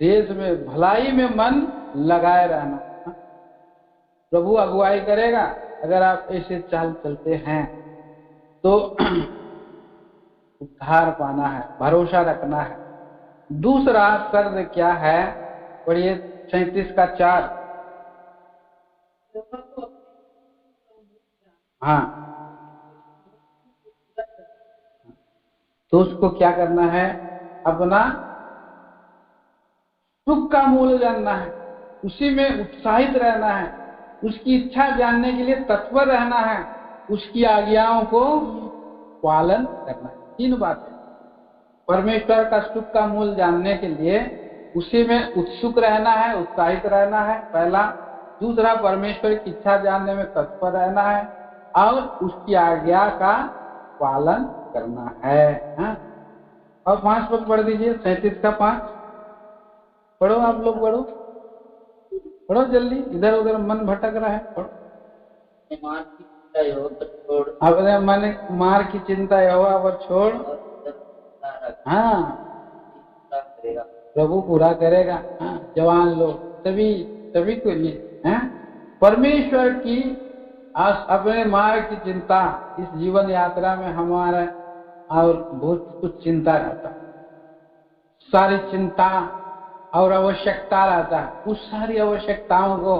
देश में भलाई में मन लगाए रहना। प्रभु अगुवाई करेगा अगर आप ऐसे चाल चलते हैं तो। उद्धार पाना है, भरोसा रखना है। दूसरा शर्त क्या है, पढ़िए 37 का 4। हाँ, तो उसको क्या करना है, अपना सुख का मूल जानना है, उसी में उत्साहित रहना है, उसकी इच्छा जानने के लिए तत्पर रहना है, उसकी आज्ञाओं को पालन करना है। 3 बातें। परमेश्वर का सुख का मूल जानने के लिए उसी में उत्सुक रहना है, उत्साहित रहना है, पहला। दूसरा, परमेश्वर की इच्छा जानने में तत्पर रहना है और उसकी आज्ञा का पालन करना है। और 5 पद पढ़ दीजिए, 37 का 5 पढ़ो, आप लोग पढ़ो, पढ़ो जल्दी, इधर उधर मन भटक रहा है, पढ़ो। अपने मन मार की चिंता यहोवा पर छोड़, हाँ, प्रभु पूरा करेगा। जवान लोग सभी के लिए परमेश्वर की अपने मार्ग की चिंता, इस जीवन यात्रा में हमारा और बहुत कुछ चिंता रहता, सारी चिंता और आवश्यकता रहता है। उस सारी आवश्यकताओं को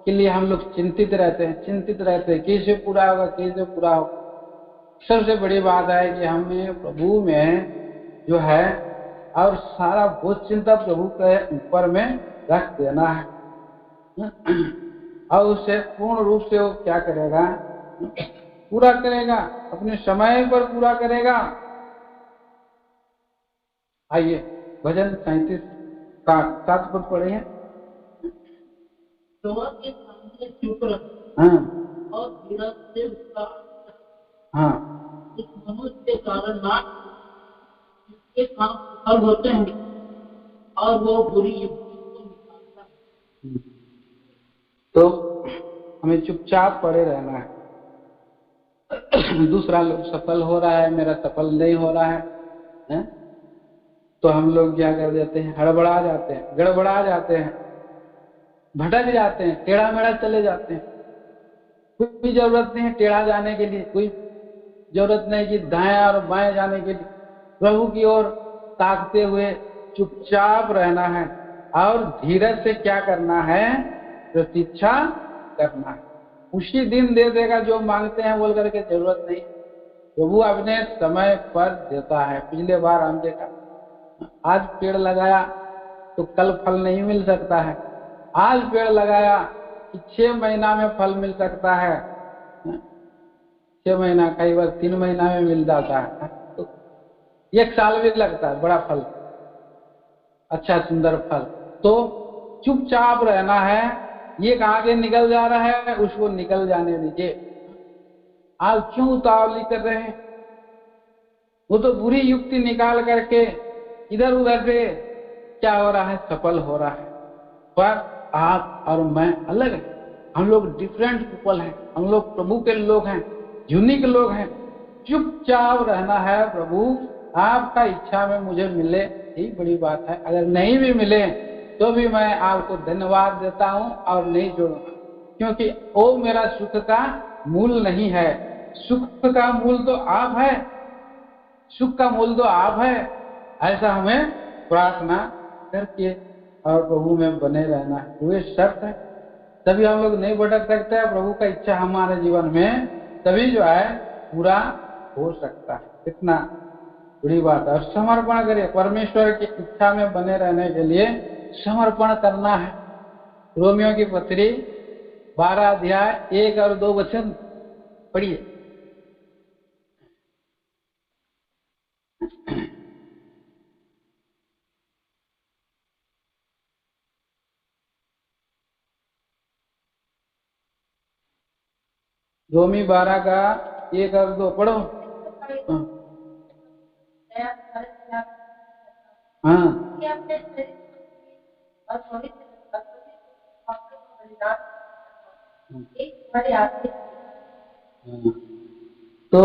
के लिए हम लोग चिंतित रहते हैं, कैसे पूरा होगा, कैसे पूरा होगा। सबसे बड़ी बात है कि हमें प्रभु में जो है और सारा बोझ चिंता प्रभु के ऊपर में रख देना है, और उसे पूर्ण रूप से वो क्या करेगा, पूरा करेगा, अपने समय पर पूरा करेगा। आइए भजन 37 का 7 पद पढ़े। के सामने चुप रहो, और धीरज से उसका इस मनुष्य के कारण ना, इसके काम सफल होते हैं और वो बुरी युक्ति को निकालता है। तो हमें चुपचाप पड़े रहना है। दूसरा लोग सफल हो रहा है, मेरा सफल नहीं हो रहा है, तो हम लोग क्या कर देते हैं, हड़बड़ा जाते हैं, गड़बड़ा जाते हैं, भटक जाते हैं, टेढ़ा मेढ़ा चले जाते हैं। कोई जरूरत नहीं है टेढ़ा जाने के लिए, कोई जरूरत नहीं कि दाएं और बाएं जाने के लिए। प्रभु की ओर ताकते हुए चुपचाप रहना है और धीरज से क्या करना है, प्रतीक्षा करना है। उसी दिन दे देगा जो मांगते हैं बोल करके जरूरत नहीं। प्रभु अपने समय पर देता है। पिछले बार हम देखा, आज पेड़ लगाया तो कल फल नहीं मिल सकता है, आज पेड़ लगाया कि 6 महीना में फल मिल सकता है, 6 महीना, कई बार 3 महीना में मिल जाता है, तो 1 साल भी लगता है बड़ा फल, अच्छा सुंदर फल। तो चुपचाप रहना है। ये आगे निकल जा रहा है, उसको निकल जाने दीजिए। आप क्यों उतावली कर रहे हैं? वो तो बुरी युक्ति निकाल करके इधर उधर से क्या हो रहा है, सफल हो रहा है। पर आप और मैं अलग हैं, हम लोग डिफरेंट पीपल हैं, हम लोग प्रभु के लोग हैं, यूनिक लोग हैं। चुपचाप रहना है। प्रभु आपका इच्छा में मुझे मिले, यही बड़ी बात है। अगर नहीं भी मिले तो भी मैं आपको धन्यवाद देता हूं और नहीं जोड़ूंगा, क्योंकि वो मेरा सुख का मूल नहीं है। सुख का मूल तो आप है, सुख का मूल तो आप है। ऐसा हमें प्रार्थना करके और प्रभु में बने रहना है। वे शर्त है, तभी हम लोग नहीं भटक सकते हैं। प्रभु का इच्छा हमारे जीवन में तभी जो है पूरा हो सकता है। इतना बड़ी बात है। और समर्पण करिए, परमेश्वर की इच्छा में बने रहने के लिए समर्पण करना है। रोमियो की पत्री 12 अध्याय 1 और 2 वचन पढ़िए। रोमी 12 का 1 और 2 पढ़ो। हाँ तो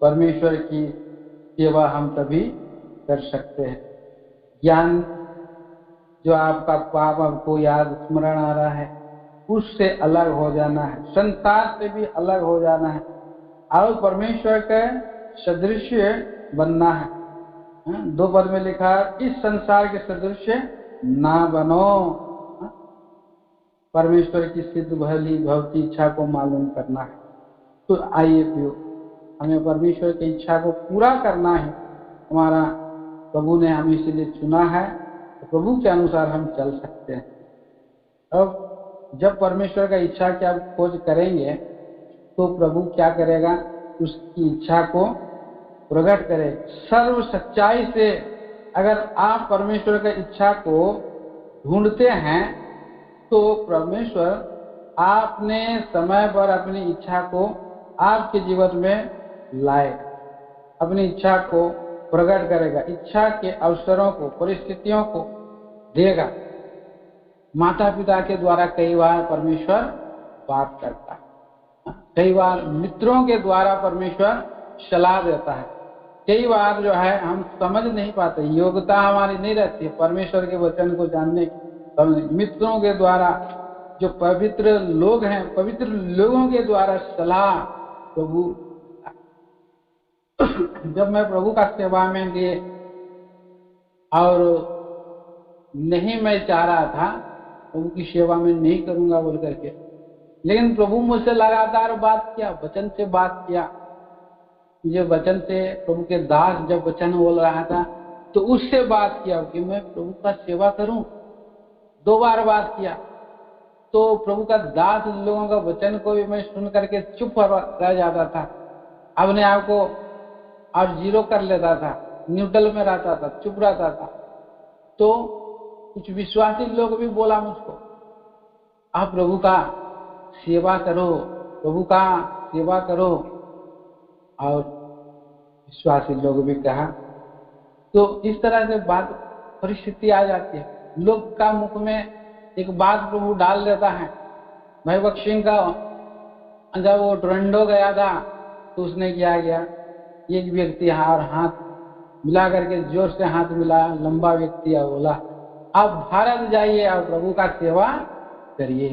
परमेश्वर की सेवा हम तभी कर सकते हैं। ज्ञान जो आपका पाप आपको याद स्मरण आ रहा है, उससे अलग हो जाना है, संसार से भी अलग हो जाना है और परमेश्वर के सदृश्य बनना है। 2 पद में लिखा, इस संसार के सदृश्य ना बनो। परमेश्वर की सिद्ध भली भवती इच्छा को मालूम करना है। तो आइए प्रियो, हमें परमेश्वर की इच्छा को पूरा करना है। हमारा प्रभु ने हमें इसीलिए चुना है, तो प्रभु के अनुसार हम चल सकते हैं। अब जब परमेश्वर का इच्छा की आप खोज करेंगे तो प्रभु क्या करेगा, उसकी इच्छा को प्रकट करे सर्व सच्चाई से। अगर आप परमेश्वर की इच्छा को ढूंढते हैं तो परमेश्वर आपने समय पर अपनी इच्छा को आपके जीवन में लाएगा, अपनी इच्छा को प्रकट करेगा, इच्छा के अवसरों को, परिस्थितियों को देगा। माता पिता के द्वारा कई बार परमेश्वर बात करता है, कई बार मित्रों के द्वारा परमेश्वर सलाह देता है, कई बार जो है हम समझ नहीं पाते, योग्यता हमारी नहीं रहती है परमेश्वर के वचन को जानने की। मित्रों के द्वारा, जो पवित्र लोग हैं, पवित्र लोगों के द्वारा सलाह प्रभु। जब मैं प्रभु का सेवा में लिए और नहीं मैं चाह रहा था प्रभु की सेवा में नहीं करूंगा बोल करके, लेकिन प्रभु मुझसे लगातार बात किया, वचन से बात किया। मुझे वचन से, प्रभु के दास जब वचन बोल रहा था तो उससे बात किया कि मैं प्रभु का सेवा करूं। 2 बार बात किया तो प्रभु का दास लोगों का वचन को भी मैं सुन करके चुप रह जाता था, अपने आप को और जीरो कर लेता था, न्यूट्रल में रहता था, चुप रहता था। तो कुछ विश्वासी लोग भी बोला मुझको, आप प्रभु का सेवा करो, प्रभु का सेवा करो। और विश्वासी लोग भी कहा। तो इस तरह से बात, परिस्थिति आ जाती है, लोग का मुख में एक बात प्रभु डाल देता है। भाई भगत सिंह का जब वो टोरंटो गया था तो उसने क्या किया, एक व्यक्ति हाथ मिला करके जोर से हाथ मिलाया, लंबा व्यक्ति है, बोला आप भारत जाइए और प्रभु का सेवा करिए।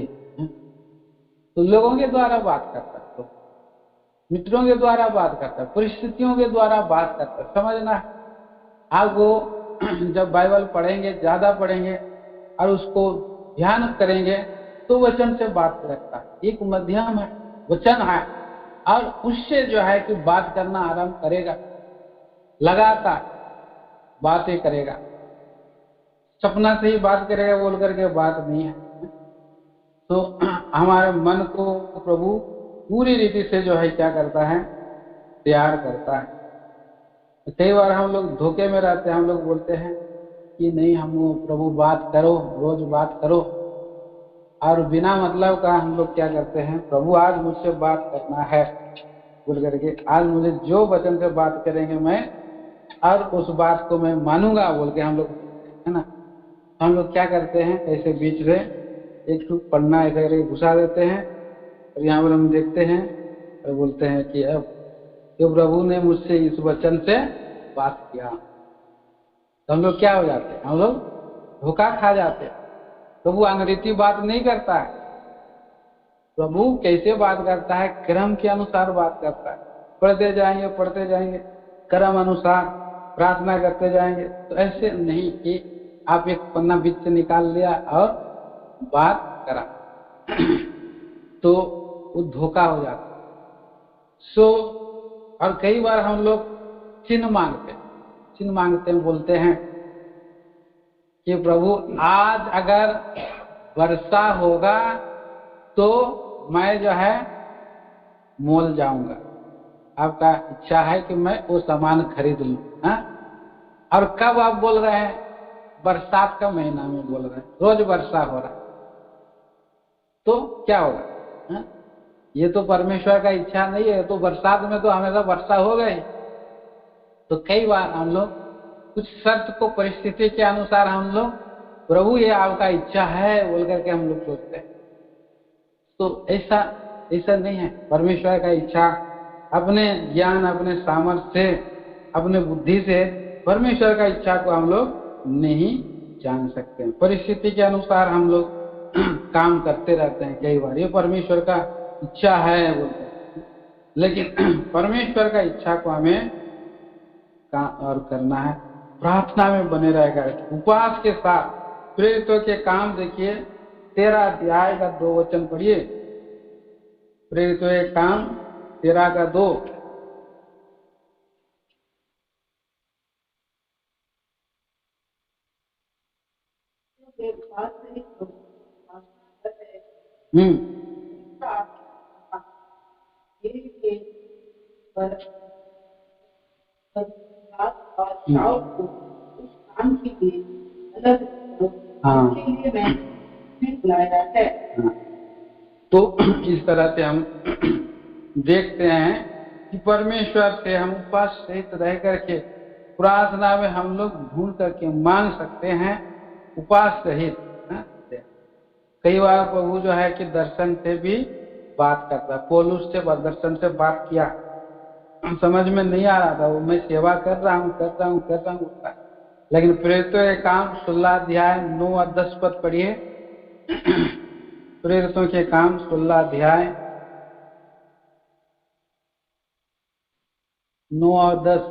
तो लोगों के द्वारा बात करता है, तो मित्रों के द्वारा बात करता है, परिस्थितियों के द्वारा बात करता है। समझना है, आपको जब बाइबल पढ़ेंगे, ज्यादा पढ़ेंगे और उसको ध्यान करेंगे तो वचन से बात करता है। एक मध्यम है, वचन है, और उससे जो है कि बात करना आरंभ करेगा, लगातार बातें करेगा। सपना से ही बात करेगा बोल करके बात नहीं है। तो हमारे मन को प्रभु पूरी रीति से जो है क्या करता है, तैयार करता है। कई बार हम लोग धोखे में रहते हैं, हम लोग बोलते हैं कि नहीं हम प्रभु बात करो, रोज बात करो, और बिना मतलब का हम लोग क्या करते हैं, प्रभु आज मुझसे बात करना है बोल करके, आज मुझे जो वचन से बात करेंगे मैं और उस बात को मैं मानूंगा बोल के हम लोग, है ना। हम लोग क्या करते हैं, ऐसे बीच से एक टूक पन्ना ऐसे करके घुसा देते हैं और यहाँ पर हम देखते हैं और बोलते हैं कि अब तो प्रभु ने मुझसे इस वचन से बात किया। तो हम लोग क्या हो जाते हैं, हम लोग धोखा खा जाते हैं। प्रभु अनरीति बात नहीं करता है। प्रभु कैसे बात करता है, क्रम के अनुसार बात करता है। पढ़ते जाएंगे क्रम अनुसार प्रार्थना करते जाएंगे। तो ऐसे नहीं कि आप एक पन्ना बीच से निकाल लिया और बात करा तो वो धोखा हो जाता। और कई बार हम लोग चिन्ह मांगते हैं, बोलते हैं कि प्रभु आज अगर वर्षा होगा तो मैं जो है मॉल जाऊंगा। आपका इच्छा है कि मैं वो सामान खरीद लूं, हाँ? और कब आप बोल रहे हैं, बरसात का महीना में बोल रहे हैं, रोज वर्षा हो रहा है, तो क्या होगा, हाँ? ये तो परमेश्वर का इच्छा नहीं है, तो बरसात में तो हमेशा वर्षा होगा ही। तो कई बार हम लोग कुछ शर्त को, परिस्थिति के अनुसार हम लोग प्रभु ये आपका इच्छा है बोल करके हम लोग सोचते हैं। तो ऐसा नहीं है। परमेश्वर का इच्छा अपने ज्ञान, अपने सामर्थ्य से, अपने बुद्धि से परमेश्वर का इच्छा को हम लोग नहीं जान सकते हैं। परिस्थिति के अनुसार हम लोग काम करते रहते हैं। कई बार ये परमेश्वर का इच्छा है बोलते हैं, लेकिन परमेश्वर का इच्छा को हमें और करना है, प्रार्थना में बने रहेगा, उपवास के साथ। प्रेरितों के काम देखिए 13 अध्याय का 2 वचन पढ़िए। प्रेरितों के काम 13 का 2। तो इस तरह से हम देखते हैं कि परमेश्वर से हम उपवास सहित रह करके प्रार्थना में हम लोग ढूंढ करके मांग सकते हैं, उपवास सहित। कई बार प्रभु जो है कि दर्शन से भी बात करता है। पौलुस से दर्शन से बात किया, समझ में नहीं आ रहा था, वो मैं सेवा कर रहा हूँ, लेकिन प्रेरितों के काम 16 अध्याय 9 और 10 पद पढ़िए। प्रेरितों के काम 16 अध्याय 9 और 10।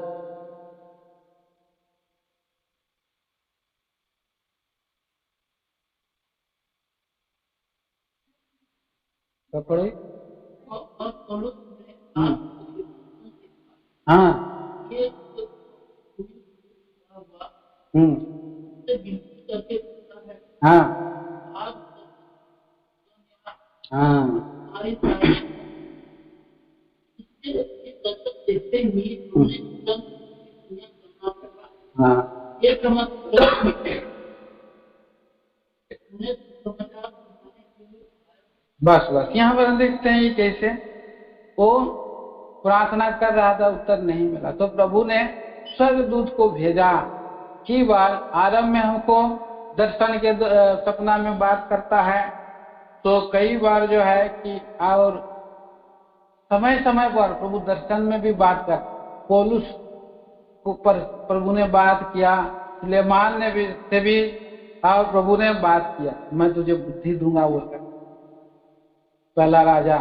पढ़ो। हाँ, हाँ, हाँ, बस यहाँ पर हम देखते हैं ये कैसे वो प्रार्थना कर रहा था, उत्तर नहीं मिला, तो प्रभु ने स्वर्गदूत को भेजा। कई बार आरंभ में हमको दर्शन के सपना में बात करता है, तो कई बार जो है कि और समय समय पर प्रभु दर्शन में भी बात कर। पौलुस को प्रभु ने बात किया, सुलेमान ने भी से भी और प्रभु ने बात किया, मैं तुझे बुद्धि दूंगा बोलकर। पहला राजा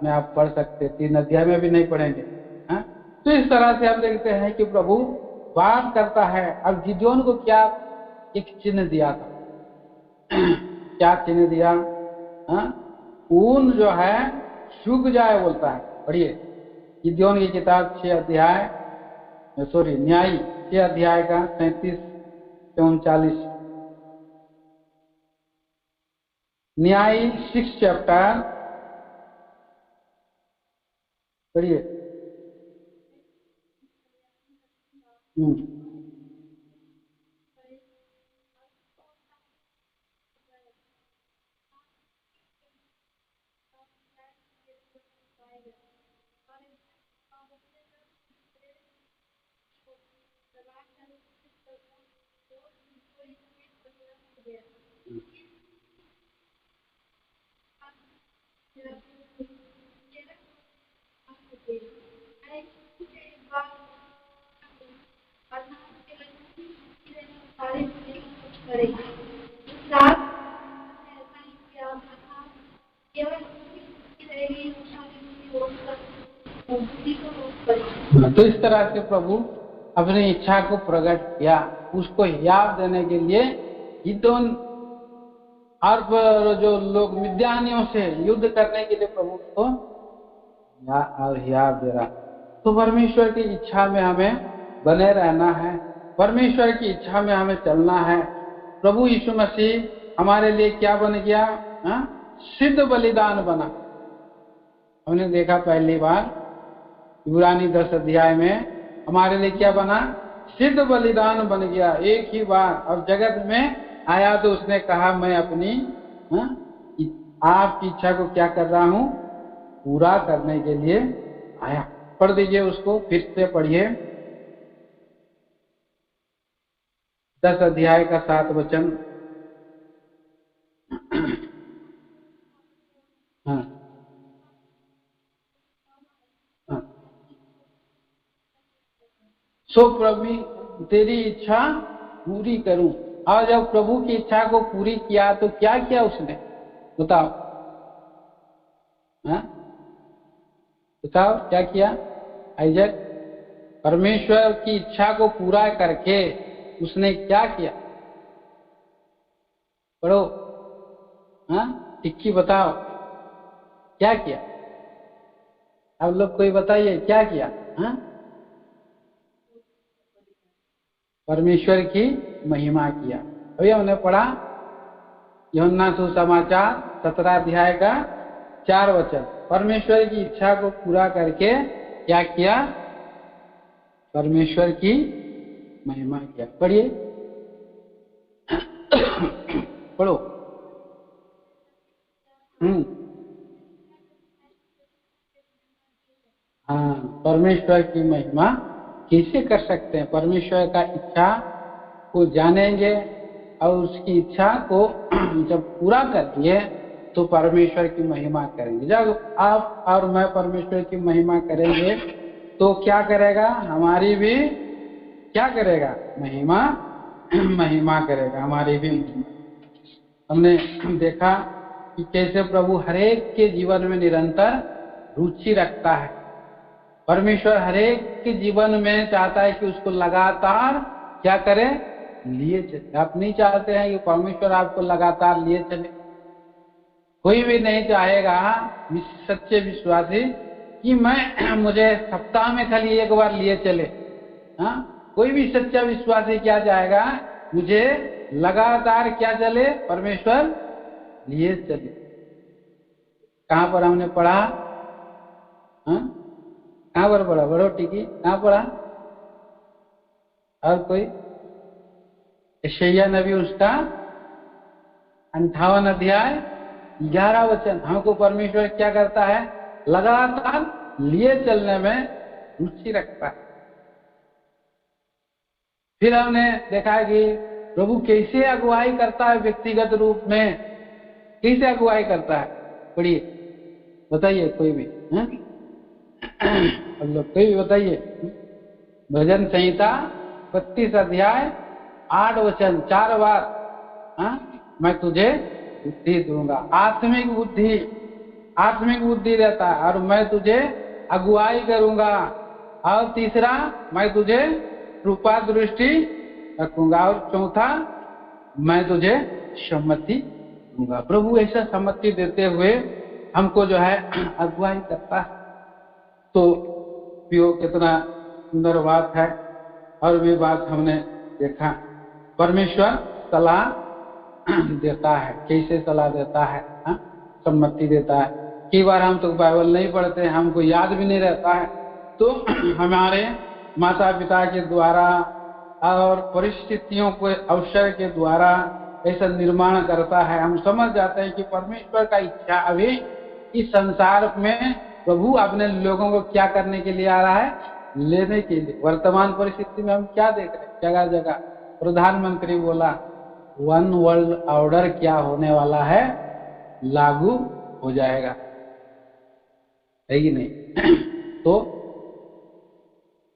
में आप पढ़ सकते, 3 अध्याय में भी नहीं पढ़ेंगे। तो इस तरह से हम देखते हैं कि प्रभु बात करता है। अब गिदोन को क्या एक चिन्ह दिया था, क्या चिन्ह दिया? ऊन जो है सूख जाए बोलता है। पढ़िए गिदोन की किताब 6 अध्याय, न्यायी 6 अध्याय का 37 से 39। न्यायी 6 चैप्टर, पढ़िए। तो इस तरह से प्रभु अपनी इच्छा को प्रकट किया, उसको याद देने के लिए गिदोन और जो लोग मिद्यानियों से युद्ध करने के लिए प्रभु को याद दे रहा। तो परमेश्वर की इच्छा में हमें बने रहना है, परमेश्वर की इच्छा में हमें चलना है। प्रभु यीशु मसीह हमारे लिए क्या बन गया? सिद्ध बलिदान बना। हमने देखा पहली बार इब्रानी 10 अध्याय में हमारे लिए क्या बना? सिद्ध बलिदान बन गया एक ही बार। अब जगत में आया तो उसने कहा मैं अपनी आपकी इच्छा को क्या कर रहा हूं? पूरा करने के लिए आया। पढ़ दीजिए उसको, फिर से पढ़िए 10 अध्याय का 7 वचन। हाँ हाँ। सो प्रभु तेरी इच्छा पूरी करूं। और जब प्रभु की इच्छा को पूरी किया तो क्या किया उसने? बताओ, बताओ क्या किया आइजक? परमेश्वर की इच्छा को पूरा करके उसने क्या किया? पढ़ो, टिक्की बताओ क्या किया? आप लोग कोई बताइए क्या किया? परमेश्वर की महिमा किया। अभी हमने पढ़ा यूहन्ना सुसमाचार 17 अध्याय का 4 वचन। परमेश्वर की इच्छा को पूरा करके क्या किया? परमेश्वर की महिमा किया। पढ़िए, पढ़ो। हाँ, परमेश्वर की महिमा कैसे कर सकते हैं? परमेश्वर का इच्छा को जानेंगे और उसकी इच्छा को जब पूरा कर लिए तो परमेश्वर की महिमा करेंगे। जब आप और मैं परमेश्वर की महिमा करेंगे तो क्या करेगा? हमारी भी क्या करेगा? महिमा करेगा, हमारी भी महिमा। हमने देखा कि कैसे प्रभु हरेक के जीवन में निरंतर रुचि रखता है। परमेश्वर हरेक के जीवन में चाहता है कि उसको लगातार क्या करे? लिए चले। आप नहीं चाहते हैं कि परमेश्वर आपको लगातार लिए चले? कोई भी नहीं चाहेगा सच्चे विश्वासी कि मुझे सप्ताह में खाली एक बार लिए चले। कोई भी सच्चा विश्वासी क्या चाहेगा? मुझे लगातार क्या चले? परमेश्वर लिए चले। कहां पर हमने पढ़ा? कहां पर पढ़ा? बड़ो टिकी कहां पढ़ा? और कोई? यशायाह नबी उसका 58 अध्याय 11 वचन। हमको परमेश्वर क्या करता है? लगातार लिए चलने में रुचि रखता है। फिर हमने देखा कि प्रभु कैसे अगुवाई करता है व्यक्तिगत रूप में, कैसे अगुवाई करता है। पढ़िए, बताइए कोई भी, अब लोग कोई भी बताइए। भजन संहिता 32 अध्याय 8 वचन, 4 बार मैं तुझे बुद्धि दूंगा। आत्मिक बुद्धि रहता है। और मैं तुझे अगुवाई करूंगा। और तीसरा, मैं तुझे कृपा दृष्टि रखूंगा, और चौथा मैं तुझे सम्मति दूंगा। प्रभु ऐसा सम्मति देते हुए हमको जो है अगुवाई करता है। तो पियो कितना सुंदर बात है। और भी बात हमने देखा, परमेश्वर सलाह देता है। कैसे सलाह देता है? सम्मति देता है। कई बार हम तो बाइबल नहीं पढ़ते, हमको याद भी नहीं रहता है, तो हमारे माता पिता के द्वारा और परिस्थितियों के अवसर के द्वारा ऐसा निर्माण करता है। हम समझ जाते हैं कि परमेश्वर का इच्छा अभी इस संसार में प्रभु अपने लोगों को क्या करने के लिए आ रहा है, लेने के लिए। वर्तमान परिस्थिति में हम क्या देख रहे हैं, जगह जगह प्रधानमंत्री बोला वन वर्ल्ड ऑर्डर क्या होने वाला है, लागू हो जाएगा, है कि नहीं? तो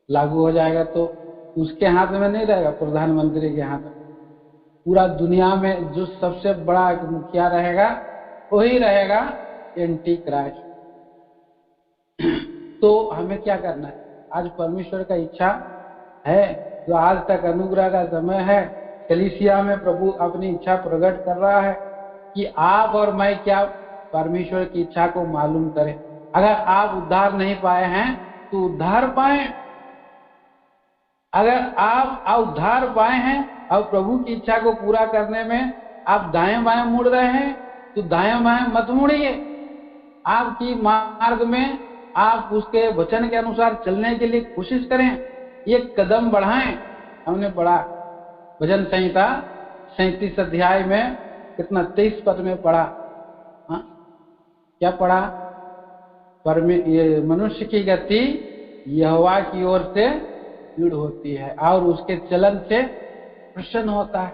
लागू हो जाएगा तो उसके हाथ में नहीं रहेगा, प्रधानमंत्री के हाथ में। पूरा दुनिया में जो सबसे बड़ा मुखिया रहेगा वही रहेगा एंटी क्राइस्ट। तो हमें क्या करना है? आज परमेश्वर का इच्छा है, जो आज तक अनुग्रह का समय है, कलीसिया में प्रभु अपनी इच्छा प्रकट कर रहा है कि आप और मैं क्या परमेश्वर की इच्छा को मालूम करें। अगर आप उद्धार नहीं पाए हैं तो उद्धार पाए। अगर आप उद्धार पाए हैं और प्रभु की इच्छा को पूरा करने में आप दाएं बाएं मुड़ रहे हैं तो दाएं बाएं मत मुड़िए। आपकी मार्ग में आप उसके वचन के अनुसार चलने के लिए कोशिश करें, एक कदम बढ़ाएं। हमने पढ़ा भजन संहिता 37 अध्याय में कितना 23 पद में पढ़ा, क्या पढ़ा? ये मनुष्य की गति यहोवा की ओर से दृढ़ होती है और उसके चलन से प्रसन्न होता है।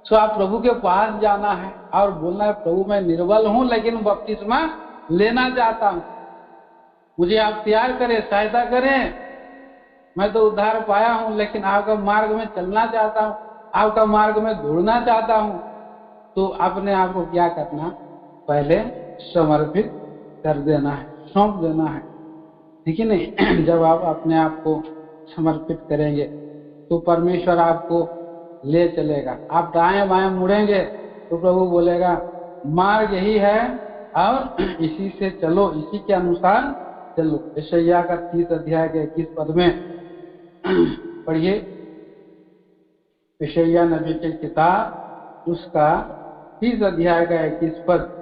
तो आप प्रभु के पास जाना है और बोलना है, प्रभु मैं निर्बल हूं लेकिन बपतिस्मा लेना चाहता हूं, मुझे आप तैयार करें, सहायता करें। मैं तो उद्धार पाया हूं लेकिन आपका मार्ग में चलना चाहता हूं, आपका मार्ग में दौड़ना चाहता हूं। तो अपने आप को क्या करना? पहले समर्पित कर देना है, सौंप देना है, ठीक है नहीं? जब आप अपने आप को समर्पित करेंगे तो परमेश्वर आपको ले चलेगा। आप दाएं बाएं मुड़ेंगे तो प्रभु बोलेगा मार्ग यही है और इसी से चलो, इसी के अनुसार चलो। यशायाह का 30 अध्याय के 21 पद में पढ़िए। यशायाह नबी की किताब उसका 30 अध्याय का 21 पद।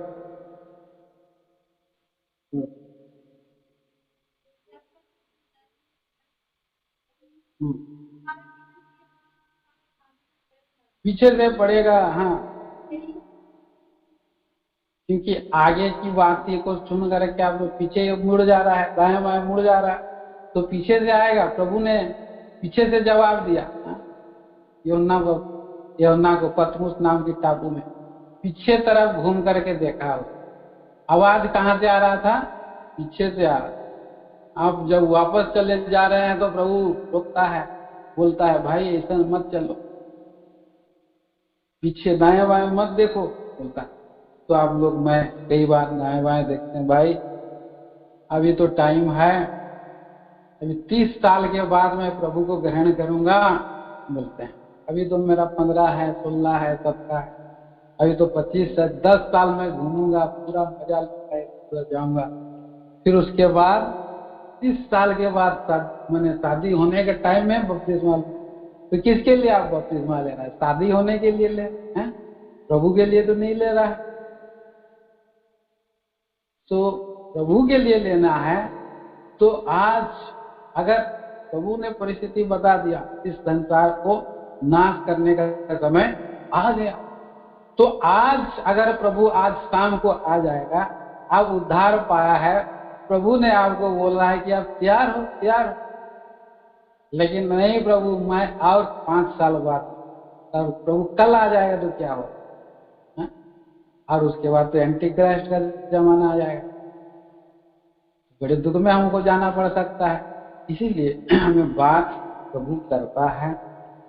पीछे से पड़ेगा, हाँ, क्योंकि आगे की बात को सुन करके आप पीछे मुड़ जा रहा है, दाएं बाएं मुड़ जा रहा है, तो पीछे से आएगा। प्रभु ने पीछे से जवाब दिया यूहन्ना को पतमुस नाम की टापू में, पीछे तरफ घूम करके देखा। आवाज कहाँ से आ रहा था? पीछे से आ रहा था। आप जब वापस चले जा रहे हैं तो प्रभु रोकता है, बोलता है भाई ऐसा मत चलो, पीछे दाएं बाएं मत देखो, बोलता है। तो आप लोग, मैं कई बार दाएं बाएं देखते हैं, भाई अभी तो टाइम है, अभी 30 साल के बाद मैं प्रभु को ग्रहण करूंगा, बोलते हैं। अभी तो मेरा 15 है, 16 है, 17 है, अभी तो 25 है, 10 साल में घूमूंगा, पूरा मजा पूरा जाऊंगा। फिर उसके बाद 30 साल के बाद मैंने शादी होने के टाइम में बपतिस्मा। तो किसके लिए आप बपतिस्मा ले रहा है? शादी होने के लिए ले हैं, प्रभु के लिए तो नहीं ले रहा है। तो प्रभु के लिए लेना है। तो आज अगर प्रभु ने परिस्थिति बता दिया, इस संसार को नाश करने का समय आ गया, तो आज अगर प्रभु आज शाम को आ जाएगा, आप उद्धार पाया है, प्रभु ने आपको बोला है कि आप तैयार हो, तैयार हो। लेकिन नहीं प्रभु मैं और 5 साल बाद, तब प्रभु कल आ जाएगा तो क्या हो, और उसके बाद तो एंटी क्राइस्ट का जमाना आ जाएगा, बड़े दुख में हमको जाना पड़ सकता है। इसीलिए हमें बात प्रभु करता है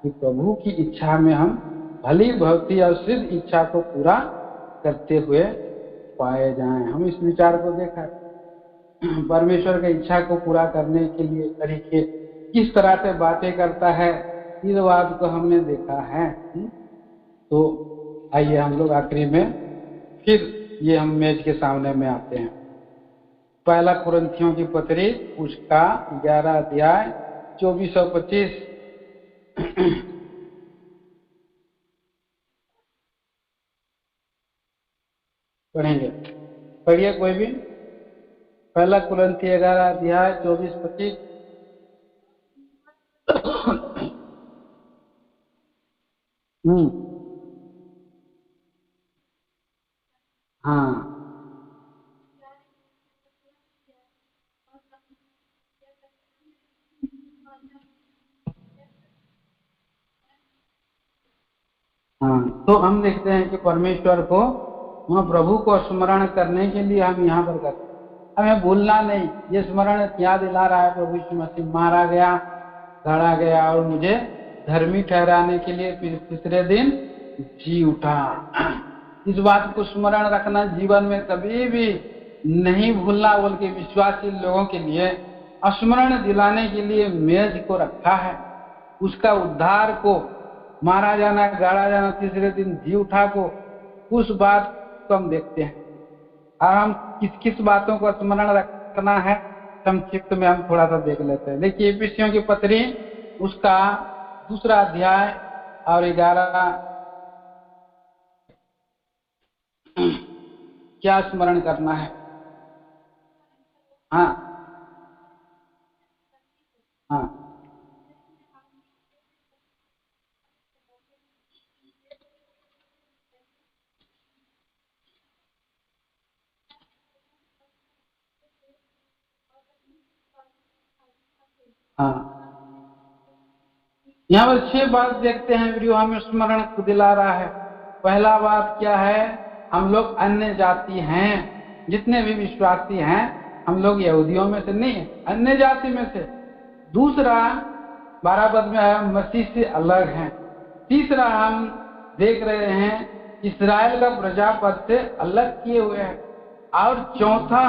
कि प्रभु की इच्छा में हम भली भक्ति और सिद्ध इच्छा को पूरा करते हुए पाए जाएं। हम इस विचार को देखा, परमेश्वर की इच्छा को पूरा करने के लिए तरीके किस तरह से बातें करता है, आशीर्वाद को हमने देखा है। तो आइए हम लोग आखिरी में फिर ये हम मेज के सामने में आते हैं। पहला कुरिन्थियों की पत्री उसका 11 अध्याय 24 और 25 पढ़ेंगे। पढ़िए कोई भी। पहला कुरिन्थी 11 अध्याय 24-25। हाँ हाँ, तो हम देखते हैं कि परमेश्वर को, वहाँ प्रभु को स्मरण करने के लिए हम यहाँ पर करते हैं। हमें भूलना नहीं। ये स्मरण याद दिला रहा है प्रभु यीशु मसीह मारा गया, गाड़ा गया और मुझे धर्मी ठहराने के लिए फिर तीसरे दिन जी उठा। इस बात को स्मरण रखना जीवन में कभी भी नहीं भूलना, बल्कि विश्वासी लोगों के लिए स्मरण दिलाने के लिए मेज को रखा है। उसका उद्धार को, मारा जाना, गाड़ा जाना, तीसरे दिन जी उठा को, उस बात को हम देखते हैं। और हम किस किस बातों को स्मरण रखना है संक्षिप्त में हम थोड़ा सा देख लेते हैं। देखिए इफिसियों की पत्री उसका 2 अध्याय और 11 क्या स्मरण करना है। हाँ हाँ हाँ, यहाँ पर 6 बात देखते हैं वीडियो हमें स्मरण दिला रहा है। पहला बात क्या है, हम लोग अन्य जाति हैं। जितने भी विश्वासी हैं हम लोग यहूदियों में से नहीं है, अन्य जाति में से। दूसरा 12 पद में है मसीह से अलग हैं। तीसरा हम देख रहे हैं इस्राएल का प्रजापद से अलग किए हुए हैं। और चौथा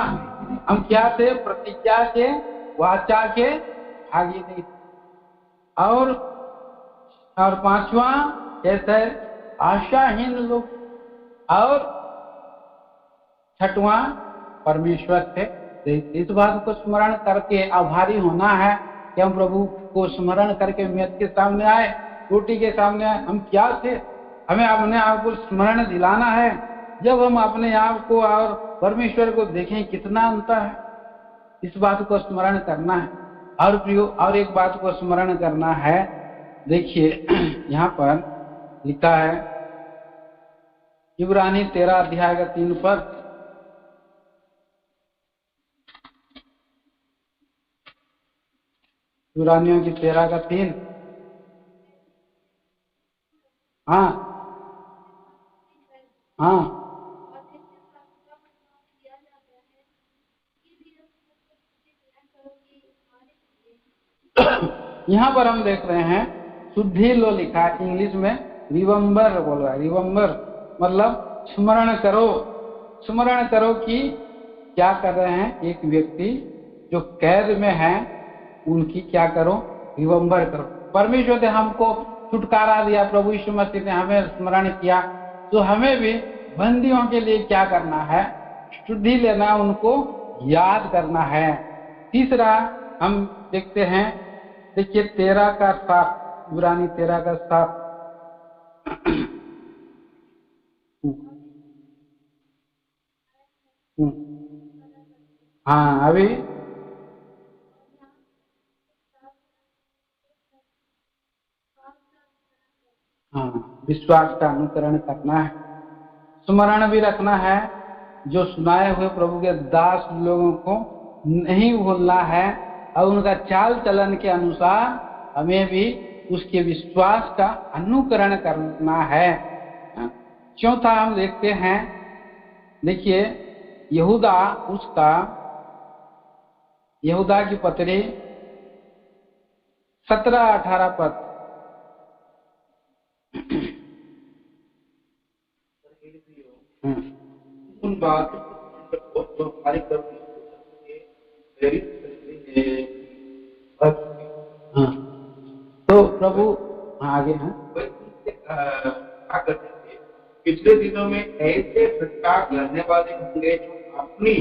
हम क्या थे, प्रतिज्ञा के, वाचा के भागी नहीं। और पांचवा कैसे, आशाहीन लोग। और छठवां परमेश्वर से। इस बात को स्मरण करके आभारी होना है कि हम प्रभु को स्मरण करके मेज के सामने आए, रोटी के सामने आए। हम क्या थे, हमें अपने आप को स्मरण दिलाना है। जब हम अपने आप को और परमेश्वर को देखें कितना अंतर है, इस बात को स्मरण करना है। और एक बात को स्मरण करना है। देखिए यहाँ पर लिखा है इब्रानी 13 अध्याय का 3 पद। इब्रानियों की 13 का 3। हाँ हाँ यहाँ पर हम देख रहे हैं शुद्धि लो लिखा है, इंग्लिश में रिवंबर बोल रहा है। रिवंबर मतलब स्मरण करो। स्मरण करो कि क्या कर रहे हैं, एक व्यक्ति जो कैद में है उनकी क्या करो, रिवंबर करो। परमेश्वर ने हमको छुटकारा दिया, प्रभु यीशु मसीह ने हमें स्मरण किया, तो हमें भी बंदियों के लिए क्या करना है, शुद्धि लेना, उनको याद करना है। तीसरा हम देखते हैं, देखिए 13 का 7, इब्रानी 13 का 7। हाँ अभी हाँ, विश्वास का अनुकरण करना है, स्मरण भी रखना है। जो सुनाए हुए प्रभु के दास लोगों को नहीं भूलना है, और उनका चाल चलन के अनुसार हमें भी उसके विश्वास का अनुकरण करना है। चौथा हम देखते हैं, देखिए यहूदा की पत्री 17-18 पद। उन बातों को जो हमारे प्रभु यीशु मसीह के प्रेरित करते हैं। हाँ, तो प्रभु आगे हैं। क्या करते थे पिछले दिनों में, ऐसे भटका करने वाले होंगे जो अपनी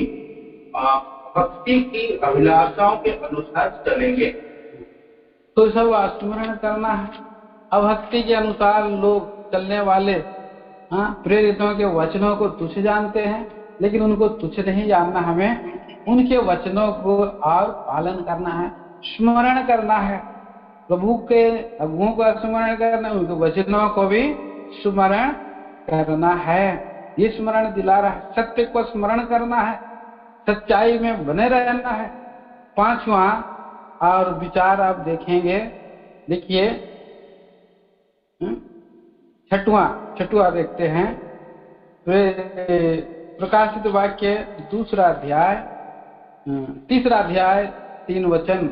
भक्ति की अभिलाषाओं के अनुसार चलेंगे। तो सब स्मरण करना है। अभक्ति के अनुसार लोग चलने वाले प्रेरितों के वचनों को तुच्छ जानते हैं, लेकिन उनको तुच्छ नहीं जानना, हमें उनके वचनों को और पालन करना है, स्मरण करना है। प्रभु के अगुओं का स्मरण करना, उनके वचनों को भी स्मरण करना है। ये स्मरण दिला रहा है। सत्य को स्मरण करना है, सच्चाई में बने रहना है। पांचवा और विचार आप देखेंगे, देखिए छठवां देखते हैं। प्रकाशित वाक्य दूसरा अध्याय, तीसरा अध्याय 3 वचन।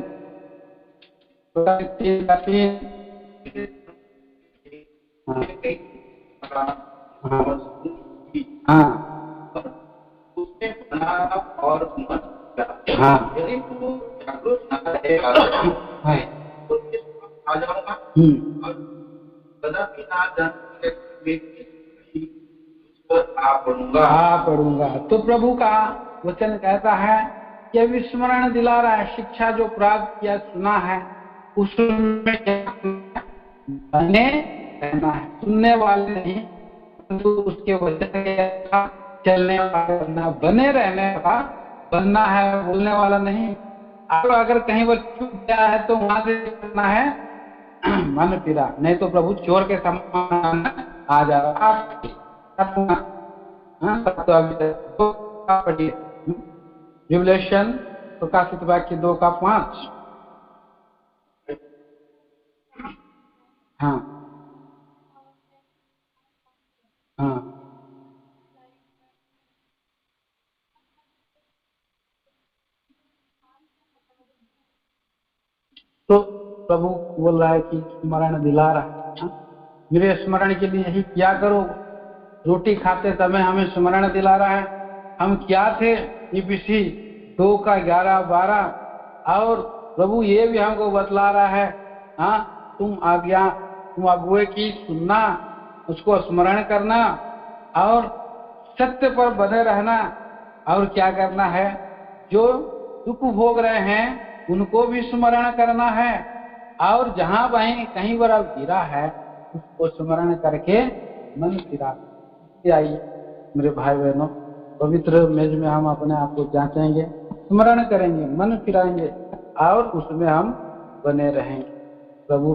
हाँ, यदि तू जागरूक है तो आ जाऊंगा और कदापि ना जानूंगा मैं किस आ पढ़ूंगा। तो प्रभु का वचन कहता है कि अभी स्मरण दिला रहा है, शिक्षा जो प्राप्त किया सुना है उसमें बने रहना है, सुनने वाले नहीं, तो उसके वचन के चलने वाला बनना, बने रहने का बनना है, बोलने वाला नहीं। अगर कहीं वो चूक गया है तो वहां से करना है मन फिरा, नहीं तो प्रभु चोर के समान आ जाएगा। रिवलेशन प्रकाशित वाक्य 2:5। हाँ हाँ, तो प्रभु बोल रहा है कि स्मरण दिला रहा है। मेरे स्मरण के लिए यही क्या करो। रोटी खाते समय हमें स्मरण दिला रहा है हम क्या थे। ईपीसी 2:11-12। और प्रभु ये भी हमको बतला रहा है, तुम अगुए की सुनना, उसको स्मरण करना और सत्य पर बने रहना। और क्या करना है, जो दुख भोग रहे हैं उनको भी स्मरण करना है। और जहां कहीं बड़ा गिरा है उसको स्मरण करके मन फिरा। आइए मेरे भाई बहनों, पवित्र मेज में हम अपने आप को जांचेंगे, स्मरण करेंगे, मन फिराएंगे और उसमें हम बने रहेंगे। प्रभु